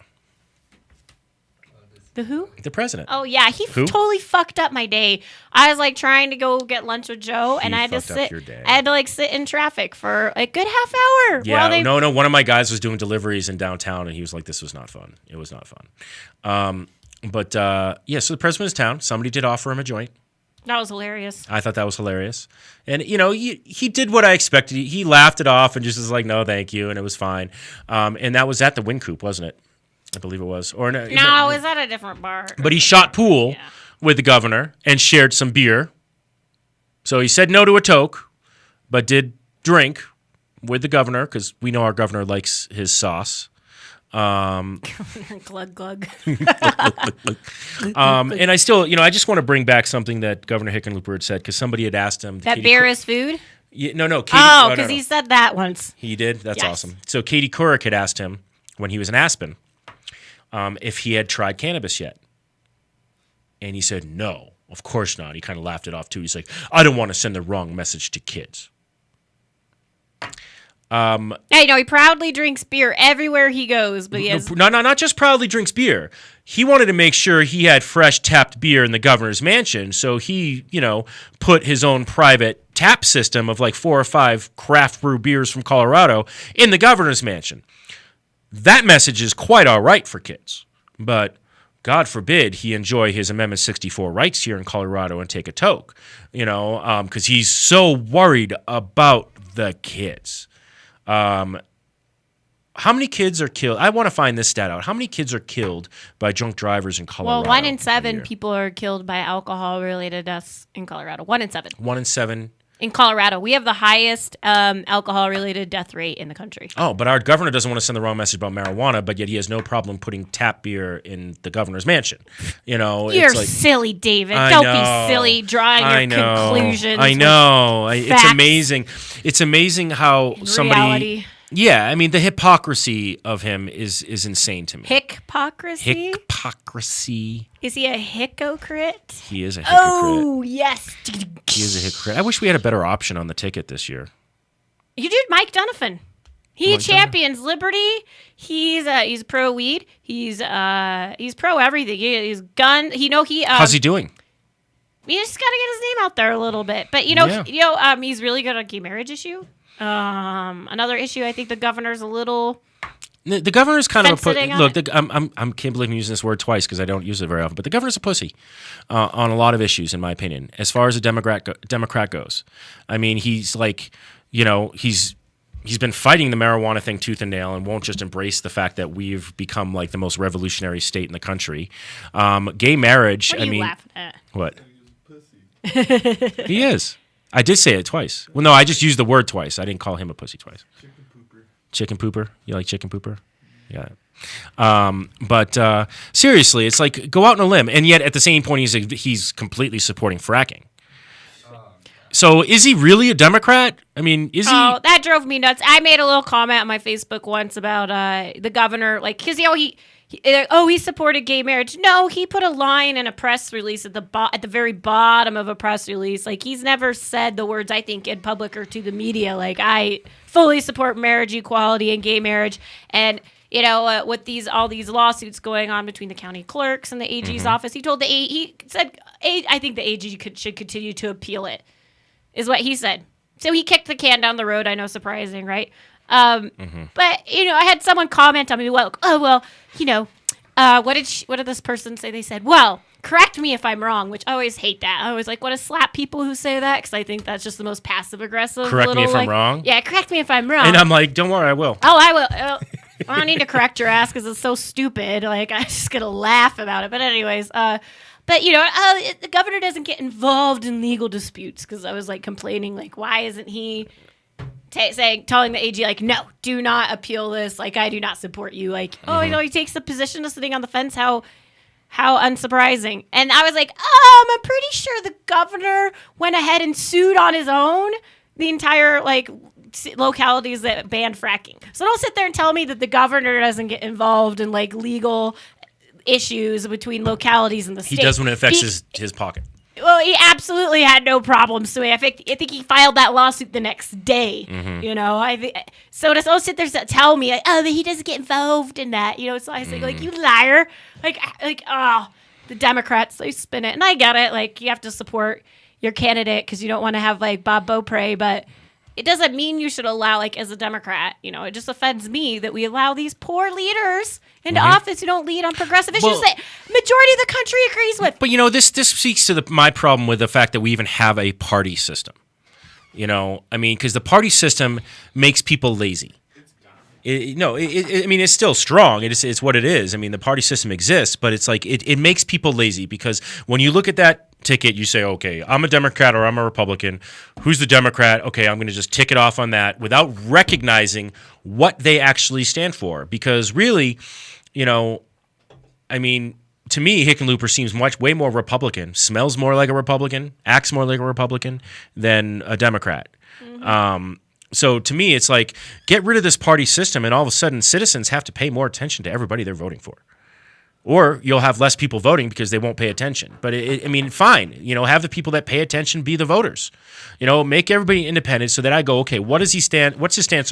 The who? The president. Oh yeah, he Who? totally fucked up my day. I was like trying to go get lunch with Joe, and He I had to fucked up sit. your day. I had to sit in traffic for a good half hour. Yeah, while they, no. One of my guys was doing deliveries in downtown, and he was like, "This was not fun. It was not fun." So the president was in town. Somebody did offer him a joint. That was hilarious. I thought that was hilarious, and he did what I expected. He laughed it off and just was like, "No, thank you," and it was fine. And that was at the Wind Coop, wasn't it? I believe it was. Or no, No, is that a different bar? But he shot pool with the governor and shared some beer. So he said no to a toke, but did drink with the governor because we know our governor likes his sauce. Glug glug. And I still, I just want to bring back something that Governor Hickenlooper said because somebody had asked him. That beer is food? Yeah, no. Katie, Oh, because he said that once. He did? That's Yes. awesome. So Katie Couric had asked him when he was in Aspen if he had tried cannabis yet. And he said, no, of course not. He kind of laughed it off too. He's like, I don't want to send the wrong message to kids. He proudly drinks beer everywhere he goes, but he has Not just proudly drinks beer. He wanted to make sure he had fresh tapped beer in the governor's mansion. So he, put his own private tap system of like 4 or 5 craft brew beers from Colorado in the governor's mansion. That message is quite all right for kids. But God forbid he enjoy his Amendment 64 rights here in Colorado and take a toke, because he's so worried about the kids. How many kids are killed? I want to find this stat out. How many kids are killed by drunk drivers in Colorado? Well, 1 in a 7 year? people are killed by alcohol-related deaths in Colorado. 1 in 7. 1 in 7. In Colorado, we have the highest alcohol-related death rate in the country. Oh, but our governor doesn't want to send the wrong message about marijuana, but yet he has no problem putting tap beer in the governor's mansion. You're it's like, silly, David. I Don't know. be silly drawing your conclusions. I know. It's facts. amazing. It's amazing how somebody. Reality. Yeah, I mean the hypocrisy of him is insane to me. Hypocrisy? Hypocrisy. Is he a hypocrite? He is a hypocrite. Oh, yes. He is a hypocrite. I wish we had a better option on the ticket this year. You did Mike Donovan. He Mike champions liberty. He's pro weed. He's pro everything. He's gun. How's he doing? We just gotta get his name out there a little bit. But Yeah. he's really good on gay marriage issue. Another issue. I think the governor's a little. The governor's kind of a Fence-sitting on look. I can't believe I'm using this word twice because I don't use it very often. But the governor's a pussy on a lot of issues, in my opinion. As far as a Democrat goes, I mean, he's like, he's been fighting the marijuana thing tooth and nail, and won't just embrace the fact that we've become like the most revolutionary state in the country. Gay marriage. What are you laughing at? What? He is. I did say it twice. Well, no, I just used the word twice. I didn't call him a pussy twice. Chicken pooper. You like chicken pooper? Yeah. But seriously, it's like go out on a limb, and yet at the same point, he's completely supporting fracking. So is he really a Democrat? I mean, is he? Oh, that drove me nuts. I made a little comment on my Facebook once about the governor, like, because he supported gay marriage. No, he put a line in a press release at the very bottom of a press release. Like, he's never said the words, I think, in public or to the media. Like, I fully support marriage equality and gay marriage. And with all these lawsuits going on between the county clerks and the AG's office, he told he said, I think the AG should continue to appeal it, is what he said. So he kicked the can down the road. I know, surprising, right? But I had someone comment on me. What did this person say? They said, "Well, correct me if I'm wrong," which I always hate that. I always want to slap people who say that because I think that's just the most passive aggressive. Correct me if I'm wrong. Yeah, correct me if I'm wrong. And I'm like, don't worry, I will. Oh, I will. I don't need to correct your ass because it's so stupid. Like, I'm just going to laugh about it. But anyways, but, you know, the governor doesn't get involved in legal disputes because I was, like, complaining, like, why isn't he telling the AG, like, no, do not appeal this. Like, I do not support you. Like, oh, you know, he takes the position of sitting on the fence. How unsurprising. And I was like, I'm pretty sure the governor went ahead and sued on his own the entire, like, localities that banned fracking. So don't sit there and tell me that the governor doesn't get involved in, like, legal issues between localities in the state. He does when it affects his pocket. Well, he absolutely had no problem suing. I think he filed that lawsuit the next day. You know, so to sit there and tell me, like, oh, he doesn't get involved in that. You know, so I say, like, you liar. Like, the Democrats, they spin it, and I get it. Like, you have to support your candidate because you don't want to have, like, Bob Beaupre, but it doesn't mean you should allow, like, as a Democrat, you know, it just offends me that we allow these poor leaders into office who don't lead on progressive issues that majority of the country agrees with. But, you know, this speaks to my problem with the fact that we even have a party system. You know, I mean, because the party system makes people lazy. I mean, it's still strong. It's what it is. I mean, the party system exists, but it's like it makes people lazy because when you look at that ticket, you say, okay, I'm a Democrat or I'm a Republican. Who's the Democrat? Okay, I'm going to just tick it off on that without recognizing what they actually stand for. Because really, you know, I mean, to me, Hickenlooper seems way more Republican, smells more like a Republican, acts more like a Republican than a Democrat. So to me, it's like, get rid of this party system and all of a sudden citizens have to pay more attention to everybody they're voting for. Or you'll have less people voting because they won't pay attention. But I mean, fine. You know, have the people that pay attention be the voters. You know, make everybody independent so that I go, okay, what's his stance on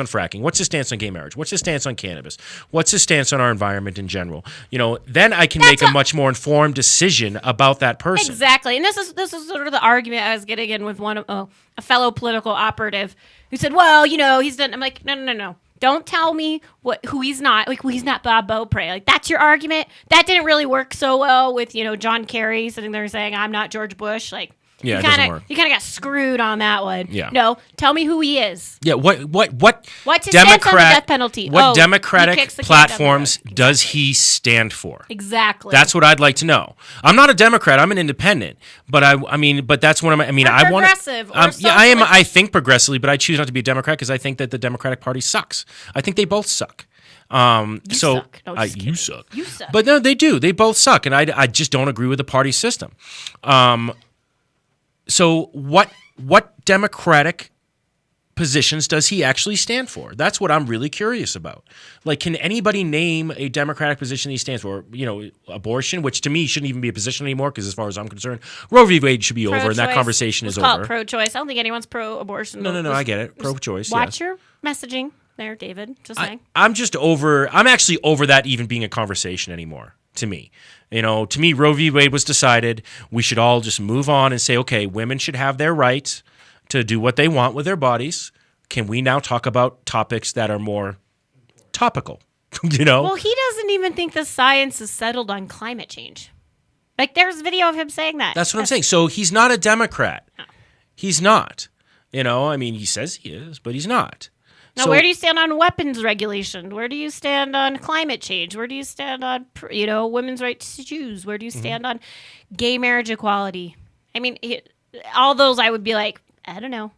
fracking? What's his stance on gay marriage? What's his stance on cannabis? What's his stance on our environment in general? You know, then I can make a much more informed decision about that person. Exactly. And this is sort of the argument I was getting in with a fellow political operative who said, well, you know, he's done. I'm like, no. Don't tell me who he's not. Like, well, he's not Bob Beaupre. Like, that's your argument. That didn't really work so well with, you know, John Kerry sitting there saying, I'm not George Bush. Like, yeah, it doesn't work. You kind of got screwed on that one. Yeah. No, tell me who he is. Yeah. What's his stance on the death penalty? What Democratic platforms does he stand for? Exactly. That's what I'd like to know. I'm not a Democrat. I'm an independent. But but that's one of my. I mean, I want progressive. Yeah, I am. I think progressively, but I choose not to be a Democrat because I think that the Democratic Party sucks. I think they both suck. You suck. No, you suck. You suck. But no, they do. They both suck, and I just don't agree with the party system. So what Democratic positions does he actually stand for? That's what I'm really curious about. Like, can anybody name a Democratic position he stands for? You know, abortion, which to me shouldn't even be a position anymore because as far as I'm concerned, Roe v. Wade should be over and that conversation is over. Let's call it pro-choice. I don't think anyone's pro-abortion. No, I get it. Pro-choice, Watch your messaging there, David. Just saying. I'm actually over that even being a conversation anymore. To me, Roe v. Wade was decided. We should all just move on and say, okay, women should have their right to do what they want with their bodies. Can we now talk about topics that are more topical? You know? Well, he doesn't even think the science is settled on climate change. Like, there's video of him saying that. That's what I'm saying. So he's not a Democrat. No. He's not. You know, I mean, he says he is, but he's not. Now, where do you stand on weapons regulation? Where do you stand on climate change? Where do you stand on, women's right to choose? Where do you stand on gay marriage equality? I mean, all those I would be like, I don't know.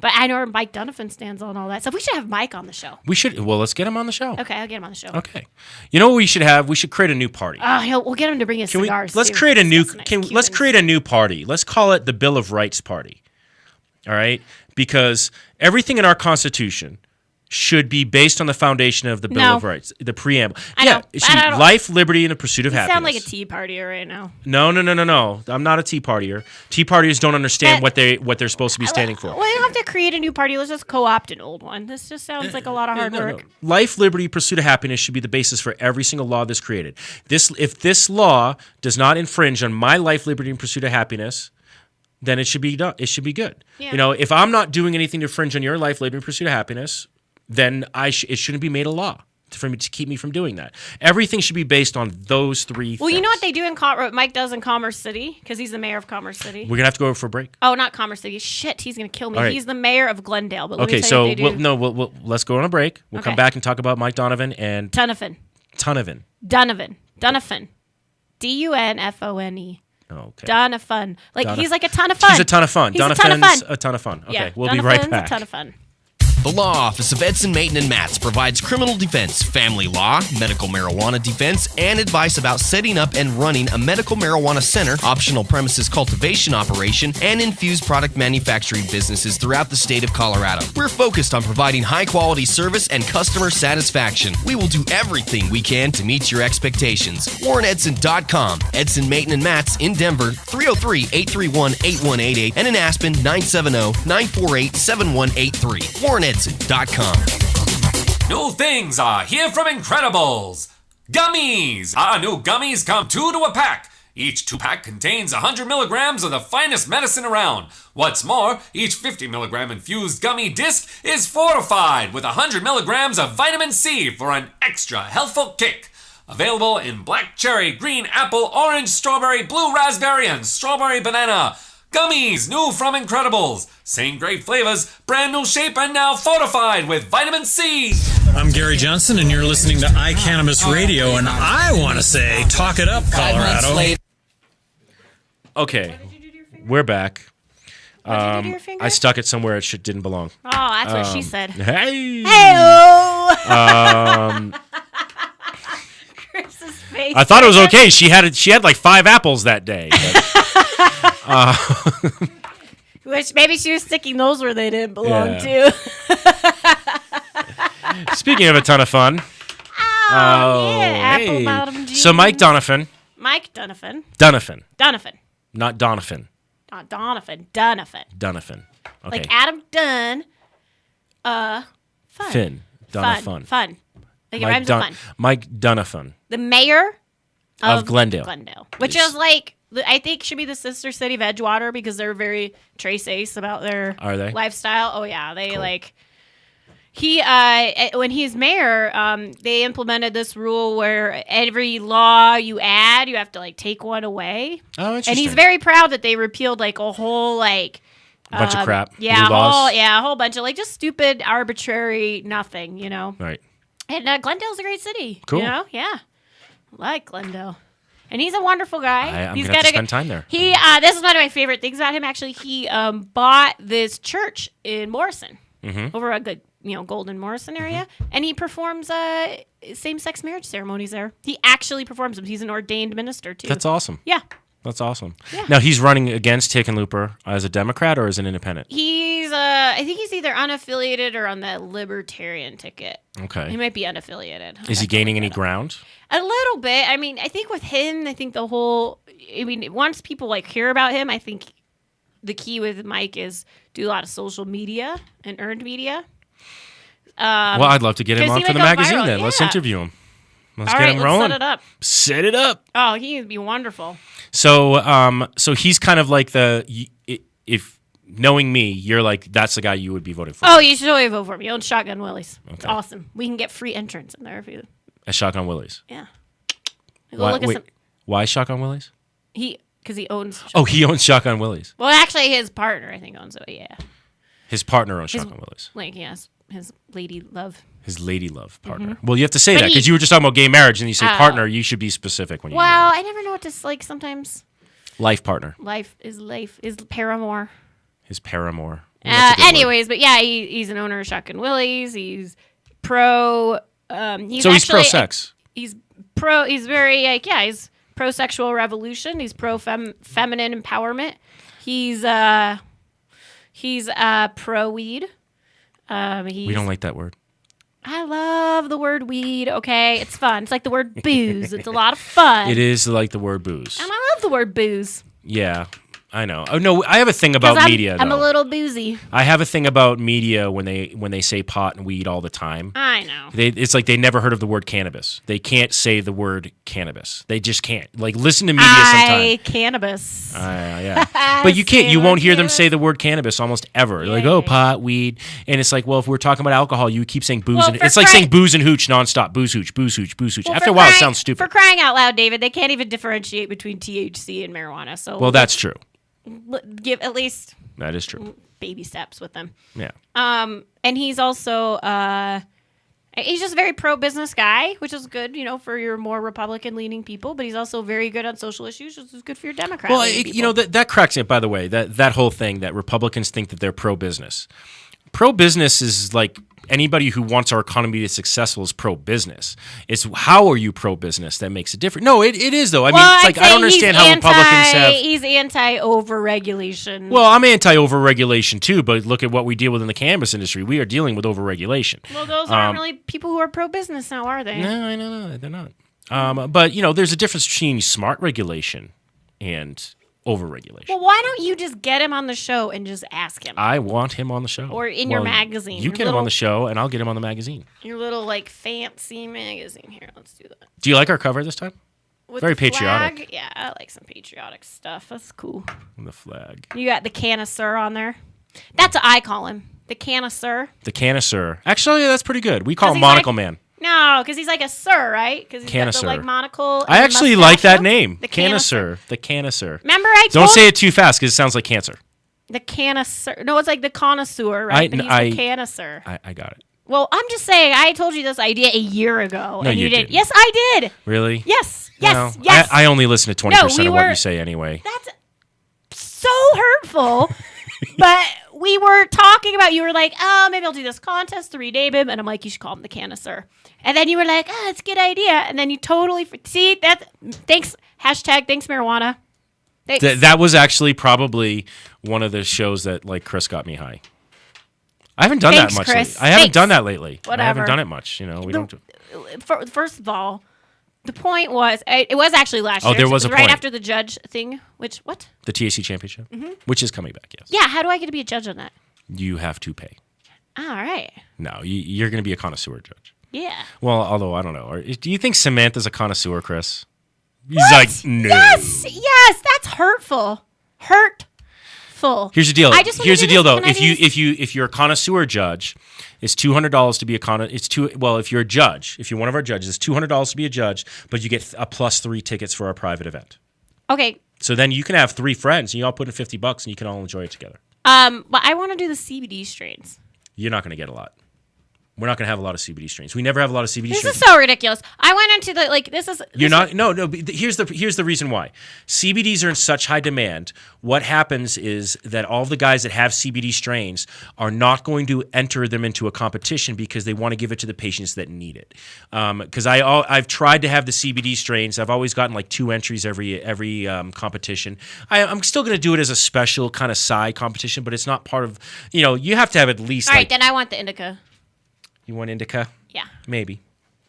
But I know where Mike Donovan stands on all that stuff. We should have Mike on the show. We should. Well, let's get him on the show. Okay, I'll get him on the show. Okay. You know what we should have? We should create a new party. We'll get him to bring his cigars. Let's create a new party. Let's call it the Bill of Rights Party. All right? Because everything in our Constitution should be based on the foundation of the Bill of Rights, the preamble. It should be life, liberty, and the pursuit of happiness. You sound like a tea partier right now. No. I'm not a tea partier. Tea partiers don't understand what they're supposed to be standing for. Well, you don't have to create a new party. Let's just co-opt an old one. This just sounds like a lot of hard work. No. Life, liberty, pursuit of happiness should be the basis for every single law that's created. If this law does not infringe on my life, liberty, and pursuit of happiness, then it should be done. It should be good. Yeah. If I'm not doing anything to infringe on your life, liberty, and pursuit of happiness, then it shouldn't be made a law for me to keep me from doing that. Everything should be based on those three. Well, things. you know what they do in what Mike does in Commerce City, because he's the mayor of Commerce City. We're gonna have to go over for a break. Oh, not Commerce City. Shit, he's gonna kill me. Right. He's the mayor of Glendale. But let me Okay, tell you so what they do. we'll let's go on a break. We'll come Okay. back and talk about Mike Donovan and Donovan. Donovan. Dunafone. Okay. Donovan. He's like a ton of fun. He's a ton of fun. He's a ton of Donovan's fun. a ton of fun. Okay, Yeah, we'll be right Donovan's back. a ton of fun. The Law Office of Edson, Mayton, and Matz provides criminal defense, family law, medical marijuana defense, and advice about setting up and running a medical marijuana center, optional premises cultivation operation, and infused product manufacturing businesses throughout the state of Colorado. We're focused on providing high-quality service and customer satisfaction. We will do everything we can to meet your expectations. WarrenEdson.com. Edson, Mayton, and Matz in Denver, 303-831-8188, and in Aspen, 970-948-7183. WarrenEdson.com. New things are here from Incredibles. Gummies! Our new gummies come 2 to a pack. Each 2-pack contains 100 milligrams of the finest medicine around. What's more, each 50 milligram infused gummy disc is fortified with 100 milligrams of vitamin C for an extra healthful kick. Available in black cherry, green apple, orange strawberry, blue raspberry, and strawberry banana. Gummies, new from Incredibles. Same great flavors, brand new shape, and now fortified with vitamin C. I'm Gary Johnson, and you're listening to iCannabis Radio, and I want to say, talk it up, Colorado. Okay, we're back. What did you do to your finger? I stuck it somewhere it didn't belong. Oh, that's what she said. Hey. Hey-oh! Chris's face. I thought it was okay. She had like 5 apples that day. Which maybe she was sticking those where they didn't belong Yeah. to. Speaking of a ton of fun. Yeah, apple hey. bottom jeans. So Mike Donovan. Mike Donovan. Donovan. Not Donovan. Not Donovan. Donovan. Donovan. Okay. Like Adam Dunn. Fun. Finn. Donovan. Fun. Like it rhymes with fun. Mike Donovan. The mayor Of Glendale. Which Yes. is like, I think should be the sister city of Edgewater because they're very Trace Ace about their Are they? lifestyle. Oh yeah, they Cool. like. He when he's mayor, they implemented this rule where every law you add, you have to like take one away. Oh, interesting. And he's very proud that they repealed like a whole like bunch of crap. Yeah, New laws. a whole bunch of like just stupid, arbitrary nothing, you know. Right. And Glendale's a great city. Cool. You know, yeah, I like Glendale. And he's a wonderful guy. I'm He's gonna have to got a- spend time there. He this is one of my favorite things about him. Actually, he bought this church in Morrison, over a good Golden Morrison area, and he performs same-sex marriage ceremonies there. He actually performs them. He's an ordained minister too. That's awesome. Yeah. That's awesome. Yeah. Now he's running against Hickenlooper as a Democrat or as an independent? He's I think he's either unaffiliated or on the Libertarian ticket. Okay. He might be unaffiliated. Is he gaining any ground? A little bit. I mean, I think with him, the whole. I mean, once people like hear about him, I think the key with Mike is do a lot of social media and earned media. Well, I'd love to get him 'cause on he for would the go magazine viral, then. Let's yeah. interview him. Let's All get right, him let's rolling. set it up. Set it up. Oh, he would be wonderful. So, so he's kind of like if knowing me, you're like that's the guy you would be voting for. Oh, you should totally vote for me. He owns Shotgun Willie's. It's Okay. awesome. We can get free entrance in there if you. At Shotgun Willie's. Yeah. Go Why, look at wait, some. why Shotgun Willie's? Because he owns. Oh, he owns Shotgun Willie's. Well, actually, his partner I think owns it. Yeah. His partner owns Shotgun Willie's. Like yes, his lady love. His lady love partner. Well, you have to say But that because he- you were just talking about gay marriage, and you say Oh. partner. You should be specific when you Well, I never know what to like. Sometimes life partner, life is paramour. his paramour. Well, that's a good word. Anyways, but yeah, he's an owner of Shotgun Willie's. He's pro. He's So he's actually, pro-sex. He's pro. He's very he's pro sexual revolution. He's pro feminine empowerment. He's pro weed. We don't like that word. I love the word weed. Okay, it's fun. It's like the word booze. It's a lot of fun. It is like the word booze. And I love the word booze. Yeah. I know. Oh no, I have a thing about media. I'm a though. little boozy. I have a thing about media when they say pot and weed all the time. I know. It's like they never heard of the word cannabis. They can't say the word cannabis. They just can't. Like listen to media sometime. Cannabis. Yeah. But you can't. You won't hear them say the word cannabis almost ever. Like pot, weed, and it's like, well, if we're talking about alcohol, you keep saying booze. And it's like saying booze and hooch nonstop. Booze, hooch, booze, hooch, booze, hooch. After a while, it sounds stupid. For crying out loud, David, they can't even differentiate between THC and marijuana. So well, that's true. Give at least that is true. Baby steps with them. Yeah. And he's also he's just a very pro-business guy, which is good, for your more Republican-leaning people. But he's also very good on social issues, which is good for your Democrat. Well, that cracks me up. By the way, that whole thing that Republicans think that they're pro-business. Pro-business is like anybody who wants our economy to be successful is pro-business. It's how are you pro-business that makes it different. No, it is though. I mean, it's like I don't understand how Republicans have. He's anti-over-regulation. Well, I'm anti-over-regulation too, but look at what we deal with in the cannabis industry. We are dealing with over-regulation. Well, those aren't really people who are pro-business now, are they? No, I know they're not. But there's a difference between smart regulation and over-regulation. Well, why don't you just get him on the show and just ask him? I want him on the show. Or in your magazine. You get him on the show, and I'll get him on the magazine. Your little, fancy magazine. Here, let's do that. Do you like our cover this time? With very the patriotic. Flag? Yeah, I like some patriotic stuff. That's cool. The flag. You got the Connoisseur on there. That's what I call him. The Connoisseur. The Connoisseur. Actually, that's pretty good. We call him Monocle Man. No, because he's like a sir, right? Because he's got the monocle. I actually like that name. The Connoisseur. The Connoisseur. Remember, I don't say it too fast because it sounds like cancer. The Connoisseur. No, it's like the connoisseur, right? But he's the Connoisseur. I got it. Well, I'm just saying. I told you this idea a year ago, no, and you didn't. Yes, I did. Really? Yes. No, Yes. I only listen to 20% of what you say anyway. That's so hurtful. But we were talking about, you were like, oh, maybe I'll do this contest to rename him. And I'm like, you should call him the Connoisseur. And then you were like, oh, it's a good idea. And then you totally, see, thanks, #thanks marijuana. Thanks. That was actually probably one of the shows that, Chris got me high. I haven't done that much Chris. lately. I haven't done that lately. Whatever. I haven't done it much. We don't do First of all, the point was, it was actually last year. Oh, there was a right point. after the judge thing, what? The THC championship, which is coming back, yes. Yeah, how do I get to be a judge on that? You have to pay. All right. No, you're going to be a connoisseur judge. Yeah. Well, although, I don't know. Do you think Samantha's a connoisseur, Chris? He's what? like, no. Yes, that's hurtful. Hurtful. Here's the deal. Here's the deal, though. If you're a connoisseur judge, it's $200 to be a if you're a judge, if you're one of our judges, it's $200 to be a judge, but you get a +3 tickets for our private event. Okay. So then you can have 3 friends, and you all put in $50, and you can all enjoy it together. But I want to do the CBD strains. You're not going to get a lot. We're not going to have a lot of CBD strains. We never have a lot of CBD strains. This is so ridiculous. I went into this is... You're not... No. Here's the reason why. CBDs are in such high demand. What happens is that all the guys that have CBD strains are not going to enter them into a competition because they want to give it to the patients that need it. Because I've tried to have the CBD strains. I've always gotten 2 entries every competition. I'm still going to do it as a special kind of side competition, but it's not part of... you have to have at least... All right, then I want the indica. You want indica? Yeah. Maybe.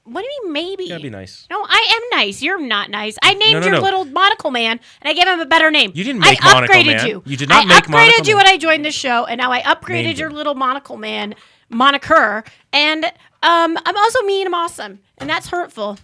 What do you mean maybe? That'd be nice. No, I am nice. You're not nice. I named your No. little monocle man, and I gave him a better name. You didn't make Monocle Man. I upgraded you. You did not make Monocle I upgraded you Man. when I joined the show, and now I upgraded your little monocle man moniker. And I'm also mean and awesome, and that's hurtful.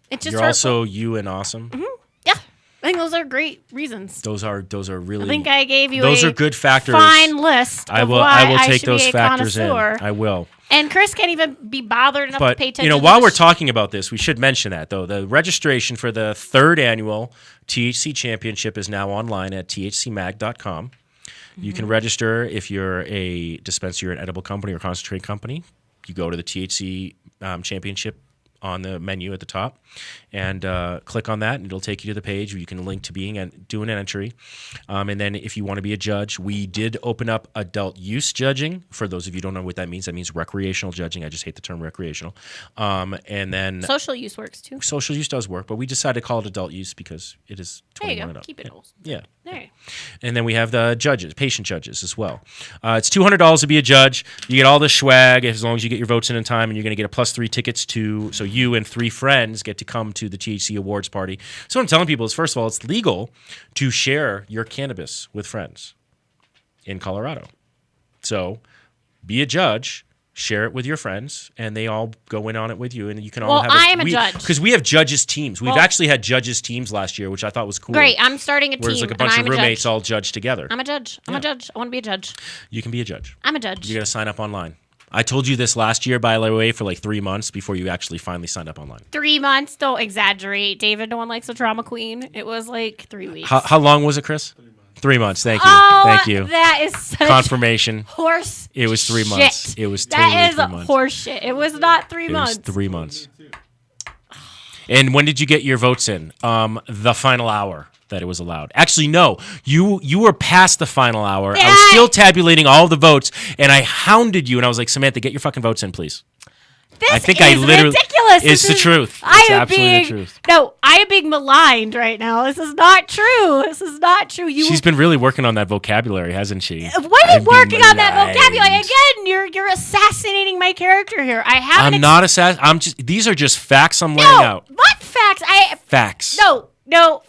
It's just You're hurtful. also you and awesome. Mm-hmm. Yeah, I think those are great reasons. Those are really. I think I gave you those are good factors. Fine list. I will take those factors in. I will. And Chris can't even be bothered enough to pay attention. While we're talking about this, we should mention that though the registration for the 3rd annual THC Championship is now online at thcmag.com. You can register if you're a dispensary or an edible company or concentrate company. You go to the THC Championship on the menu at the top and click on that, and it'll take you to the page where you can link to doing an entry. And then if you want to be a judge, we did open up adult use judging. For those of you who don't know what that means recreational judging. I just hate the term recreational. And then social use works too. Social use does work, but we decided to call it adult use because it is 21 there you go. and up. Keep it old. Yeah. There. And then we have the judges, patient judges as well. It's $200 to be a judge. You get all the swag as long as you get your votes in time, and you're going to get a +3 tickets so you and 3 friends get to come to the THC awards party. So what I'm telling people is, first of all, it's legal to share your cannabis with friends in Colorado. So be a judge. Share it with your friends, and they all go in on it with you, and you can all have. Well, I am a judge because we have judges teams. We've actually had judges teams last year, which I thought was cool. Great, I'm starting a team. Where it's like a bunch of roommates all judge together. I'm a judge. I'm a judge. I want to be a judge. You can be a judge. I'm a judge. You got to sign up online. I told you this last year, by the way, for like 3 months before you actually finally signed up online. 3 months? Don't exaggerate, David. No one likes a drama queen. It was like 3 weeks. How long was it, Chris? 3 months. Thank you. Oh, Thank you. That is such confirmation. Horse. It was 3 shit. months. It was totally 3 months. That is horse shit. It was not 3 months. It was 3 months. And when did you get your votes in? The final hour that it was allowed. Actually, no. You were past the final hour. I was still tabulating all the votes, and I hounded you, and I was like, Samantha, get your fucking votes in, please. I think I literally ridiculous. It's the truth. It's absolutely the truth. No, I am being maligned right now. This is not true. This is not true. She's been really working on that vocabulary, hasn't she? What are you working on that vocabulary? Again, you're assassinating my character here. I'm not assassinating. These are just facts I'm laying out. What facts? Facts. No. You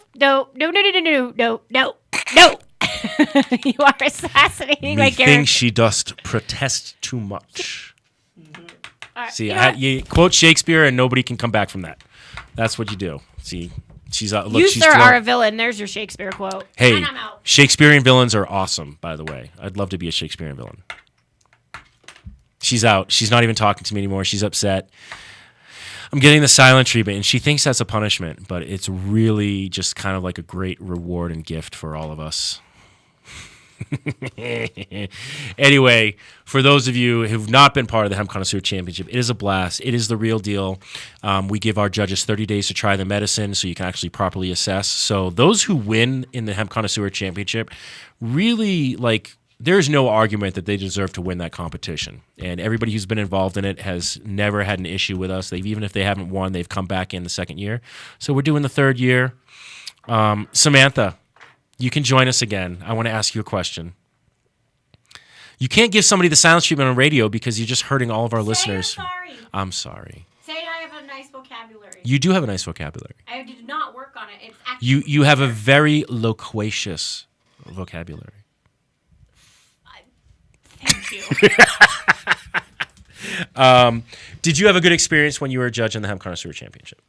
are assassinating my character. Methinks she dost protest too much. Right, see, you quote Shakespeare, and nobody can come back from that. That's what you do. See, you, sir, are a villain. There's your Shakespeare quote. Hey, Shakespearean villains are awesome, by the way. I'd love to be a Shakespearean villain. She's out. She's not even talking to me anymore. She's upset. I'm getting the silent treatment, and she thinks that's a punishment, but it's really just kind of like a great reward and gift for all of us. Anyway, for those of you who've not been part of the Hemp Connoisseur Championship, it is a blast. It is the real deal. We give our judges 30 days to try the medicine so you can actually properly assess. So those who win in the Hemp Connoisseur Championship, really, there's no argument that they deserve to win that competition. And everybody who's been involved in it has never had an issue with us. Even if they haven't won, they've come back in the second year. So we're doing the third year. Samantha, you can join us again. I want to ask you a question. You can't give somebody the silence treatment on radio because you're just hurting all of our listeners. I'm sorry. Say I have a nice vocabulary. You do have a nice vocabulary. I did not work on it. It's actually you have a very loquacious vocabulary. Thank you. Did you have a good experience when you were a judge in the Hemp Connoisseur Championship?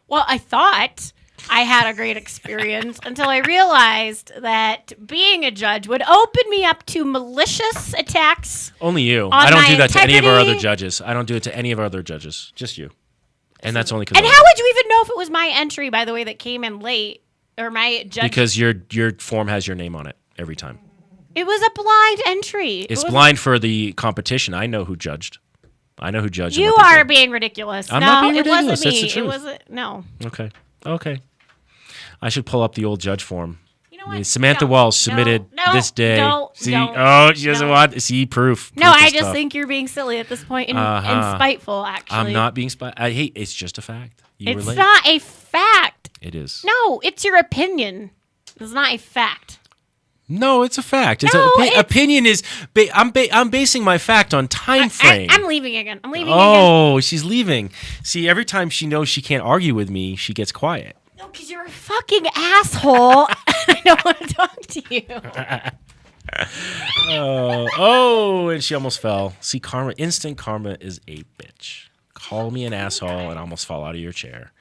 Well, I thought I had a great experience until I realized that being a judge would open me up to malicious attacks. Only you. I don't do that to any of our other judges. I don't do it to any of our other judges. Just you. And that's only because. And how would you even know if it was my entry, by the way, that came in late, or my judge? Because your form has your name on it every time. It was a blind entry. It's blind for the competition. I know who judged. You are being ridiculous. I'm not being ridiculous. It wasn't me. That's the truth. It wasn't. No. Okay. I should pull up the old judge form. You know what? Samantha Walsh submitted this day. She doesn't want proof. No, I just think you're being silly at this point and spiteful, actually. I'm not being spiteful. It's just a fact. It's not a fact. It is. No, it's your opinion. It's not a fact. No, it's a fact. Opinion is. I'm basing my fact on time frame. I'm leaving again. Oh, she's leaving. See, every time she knows she can't argue with me, she gets quiet. No, because you're a fucking asshole. I don't want to talk to you. And she almost fell. See, karma, instant karma is a bitch. Call me an asshole and I almost fall out of your chair.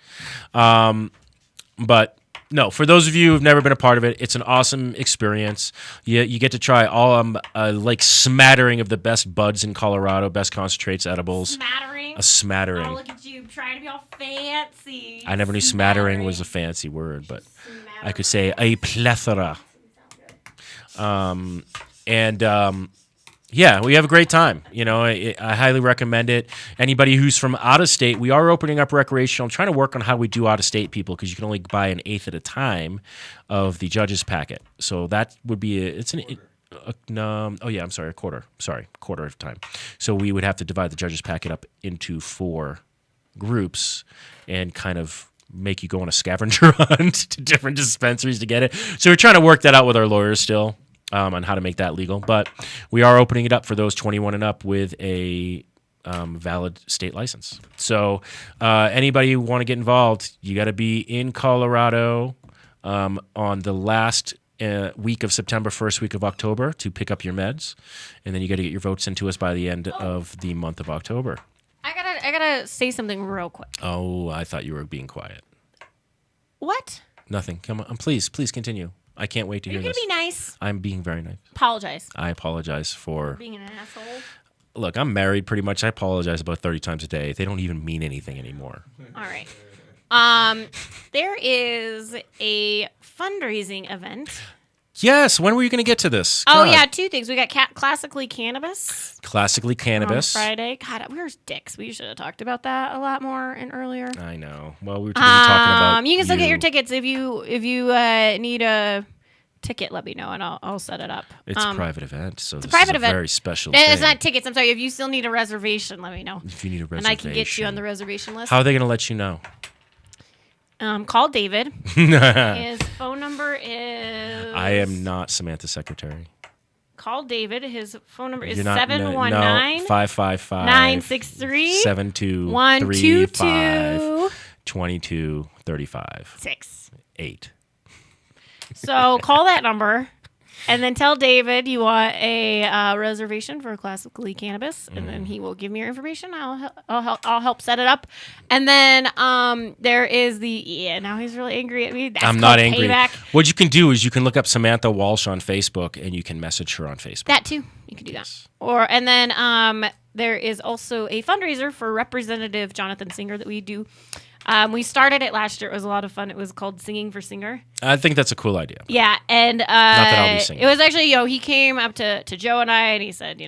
But no, for those of you who've never been a part of it, it's an awesome experience. You get to try all smattering of the best buds in Colorado, best concentrates, edibles. Smattering? A smattering. Oh, look at you trying to be all fancy. I never knew smattering was a fancy word, but I could say a plethora. Yeah, we have a great time. I highly recommend it. Anybody who's from out of state, we are opening up recreational. I'm trying to work on how we do out of state people because you can only buy an eighth at a time of the judges packet. So that would be a quarter. Sorry, quarter of time. So we would have to divide the judges packet up into 4 groups and kind of make you go on a scavenger hunt to different dispensaries to get it. So we're trying to work that out with our lawyers still on how to make that legal. But we are opening it up for those 21 and up with a valid state license. So anybody who want to get involved, you got to be in Colorado on the last week of September, first week of October to pick up your meds, and then you got to get your votes into us by the end of the month of October. I gotta say something real quick. Oh, I thought you were being quiet. What? Nothing. Come on, please continue. I can't wait to hear You're this. gonna be nice. I'm being very nice. Apologize. I apologize for Being an asshole. Look, I'm married pretty much. I apologize about 30 times a day. They don't even mean anything anymore. All right. There is a fundraising event. Yes. When were you going to get to this? Oh, God. yeah, two things. We got Classically Cannabis. Classically Cannabis. On Friday. God, we're dicks. We should have talked about that a lot more and earlier. I know. Well, we were too busy talking about you can still get your tickets if you need a ticket. Let me know and I'll set it up. It's a private event, so it's this a private is a event. very special And thing. it's not tickets. I'm sorry. If you still need a reservation, let me know. If you need a reservation. And I can get you on the reservation list. How are they going to let you know? Call David. His phone number is... I am not Samantha's secretary. Call David. His phone number is You're not, 719 555 963 7235 2235 6. 8. So call that number and then tell David you want a reservation for Classically Cannabis, and then he will give me your information. I'll help set it up. And then there is now he's really angry at me. That's I'm not angry. Payback. What you can do is you can look up Samantha Walsh on Facebook and you can message her on Facebook. That too. You can do that. And then there is also a fundraiser for Representative Jonathan Singer that we do. We started it last year. It was a lot of fun. It was called Singing for Singer. I think that's a cool idea. Yeah, and Not that I'll be singing. it was actually, he came up to Joe and I, and he said,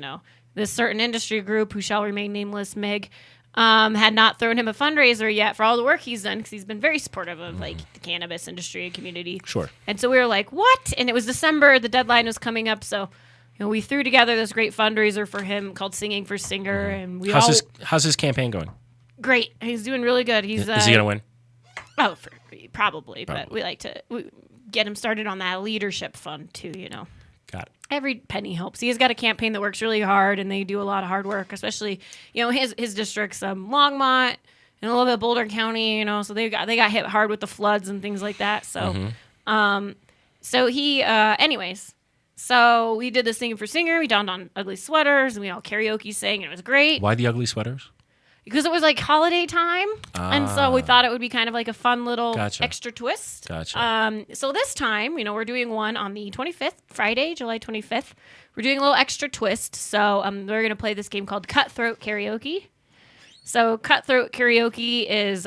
this certain industry group, who shall remain nameless, MIG, had not thrown him a fundraiser yet for all the work he's done, because he's been very supportive of the cannabis industry and community. Sure. And so we were like, what? And it was December. The deadline was coming up, so we threw together this great fundraiser for him called Singing for Singer, and How's his campaign going? Great. He's doing really good. Is he going to win? Oh, probably. But we like to get him started on that leadership fund too, Got it. Every penny helps. He has got a campaign that works really hard, and they do a lot of hard work, especially, his districts, Longmont and a little bit of Boulder County, so they got hit hard with the floods and things like that. So, so he, anyways, so we did this Singing for Singer. We donned on ugly sweaters, and we all karaoke sang, and it was great. Why the ugly sweaters? Because it was like holiday time, and so we thought it would be kind of like a fun little extra twist. Gotcha. So this time, we're doing one on the 25th, Friday, July 25th. We're doing a little extra twist. So we're going to play this game called Cutthroat Karaoke. So Cutthroat Karaoke is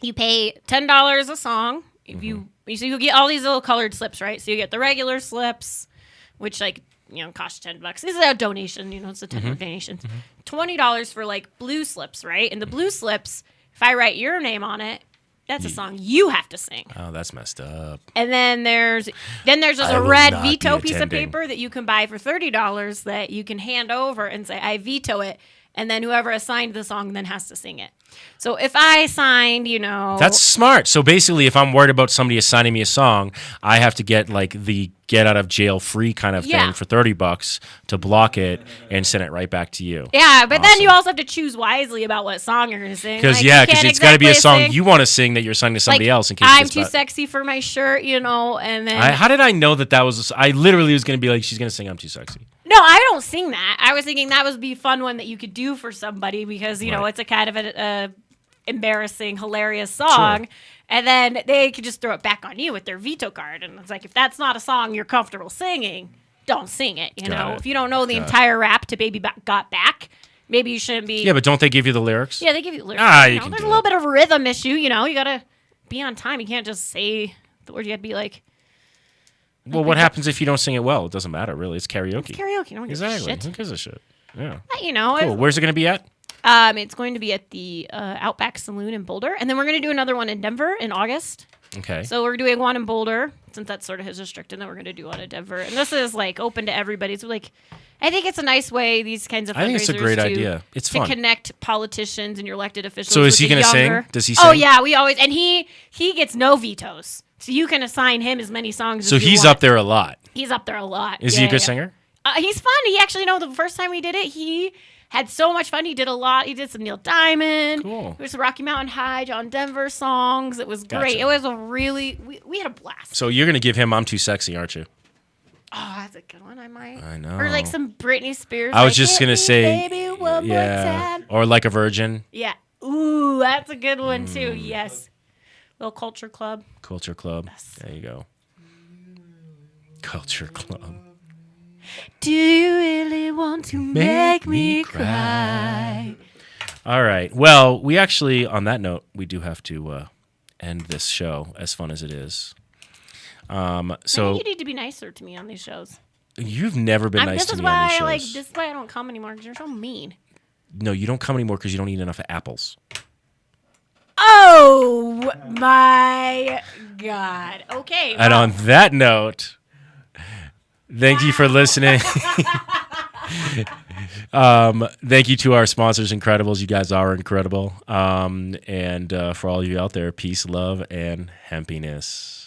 you pay $10 a song. If you get all these little colored slips, right? So you get the regular slips, which cost $10. This is a donation, it's a $10 donation. $20 for blue slips, right? And the blue slips, if I write your name on it, that's a song you have to sing. Oh, that's messed up. And then there's just I a will red not veto be piece of attending. paper that you can buy for $30 that you can hand over and say, I veto it. And then whoever assigned the song then has to sing it. So if I signed, That's smart. So basically, if I'm worried about somebody assigning me a song, I have to get the get out of jail free kind of thing for $30 to block it and send it right back to you. Yeah, but then you also have to choose wisely about what song you're going to sing. Because you can't it's got to be a song sing, you want to sing that you're assigning to somebody else. In case I'm too sexy for my shirt, and then... How did I know that was... I literally was going to be like, she's going to sing I'm Too Sexy. No, I don't sing that. I was thinking that would be a fun one that you could do for somebody because, it's a kind of an embarrassing, hilarious song. Sure. And then they could just throw it back on you with their veto card. And it's like, if that's not a song you're comfortable singing, don't sing it. If you don't know the entire rap to Baby Got Back, maybe you shouldn't be. Yeah, but don't they give you the lyrics? Yeah, they give you the lyrics. There's a little bit of a rhythm issue. You got to be on time. You can't just say the word. You got to be like. Well, what happens if you don't sing it well? It doesn't matter, really. It's karaoke. It's karaoke. No one gives a shit. Who gives a shit? Yeah. But, cool. Where's it going to be at? It's going to be at the Outback Saloon in Boulder, and then we're going to do another one in Denver in August. Okay. So we're doing one in Boulder, since that's sort of his district, and then we're going to do one in Denver. And this is like open to everybody. So like, I think it's a nice way, these kinds of fundraisers I think it's a great idea. It's to fun. connect politicians and your elected officials. So is he going to sing? Does he sing? Oh yeah, we always, and he gets no vetoes. So you can assign him as many songs So as you he's want. up there a lot. He's up there a lot. Is he a good singer? He's fun. He actually, the first time we did it, he had so much fun. He did a lot. He did some Neil Diamond. Cool. There was Rocky Mountain High, John Denver songs. It was great. Gotcha. It was a really, we had a blast. So you're going to give him I'm Too Sexy, aren't you? Oh, that's a good one. I might. I know. Or like some Britney Spears. I was like, just "Hit going to me, say, baby, one more time." or Like a Virgin. Yeah. Ooh, that's a good one too. Yes. Little Culture Club. Culture Club. Yes. There you go. Culture Club. Do you really want to make me cry? All right. Well, we actually, on that note, we do have to end this show, as fun as it is. I So think you need to be nicer to me on these shows. you've never been nice to me on these shows. This is why I don't come anymore, because you're so mean. No, you don't come anymore because you don't eat enough apples. Oh my God. Okay. And on that note, thank you for listening. Thank you to our sponsors, Incredibles. You guys are incredible. And for all of you out there, peace, love, and hempiness.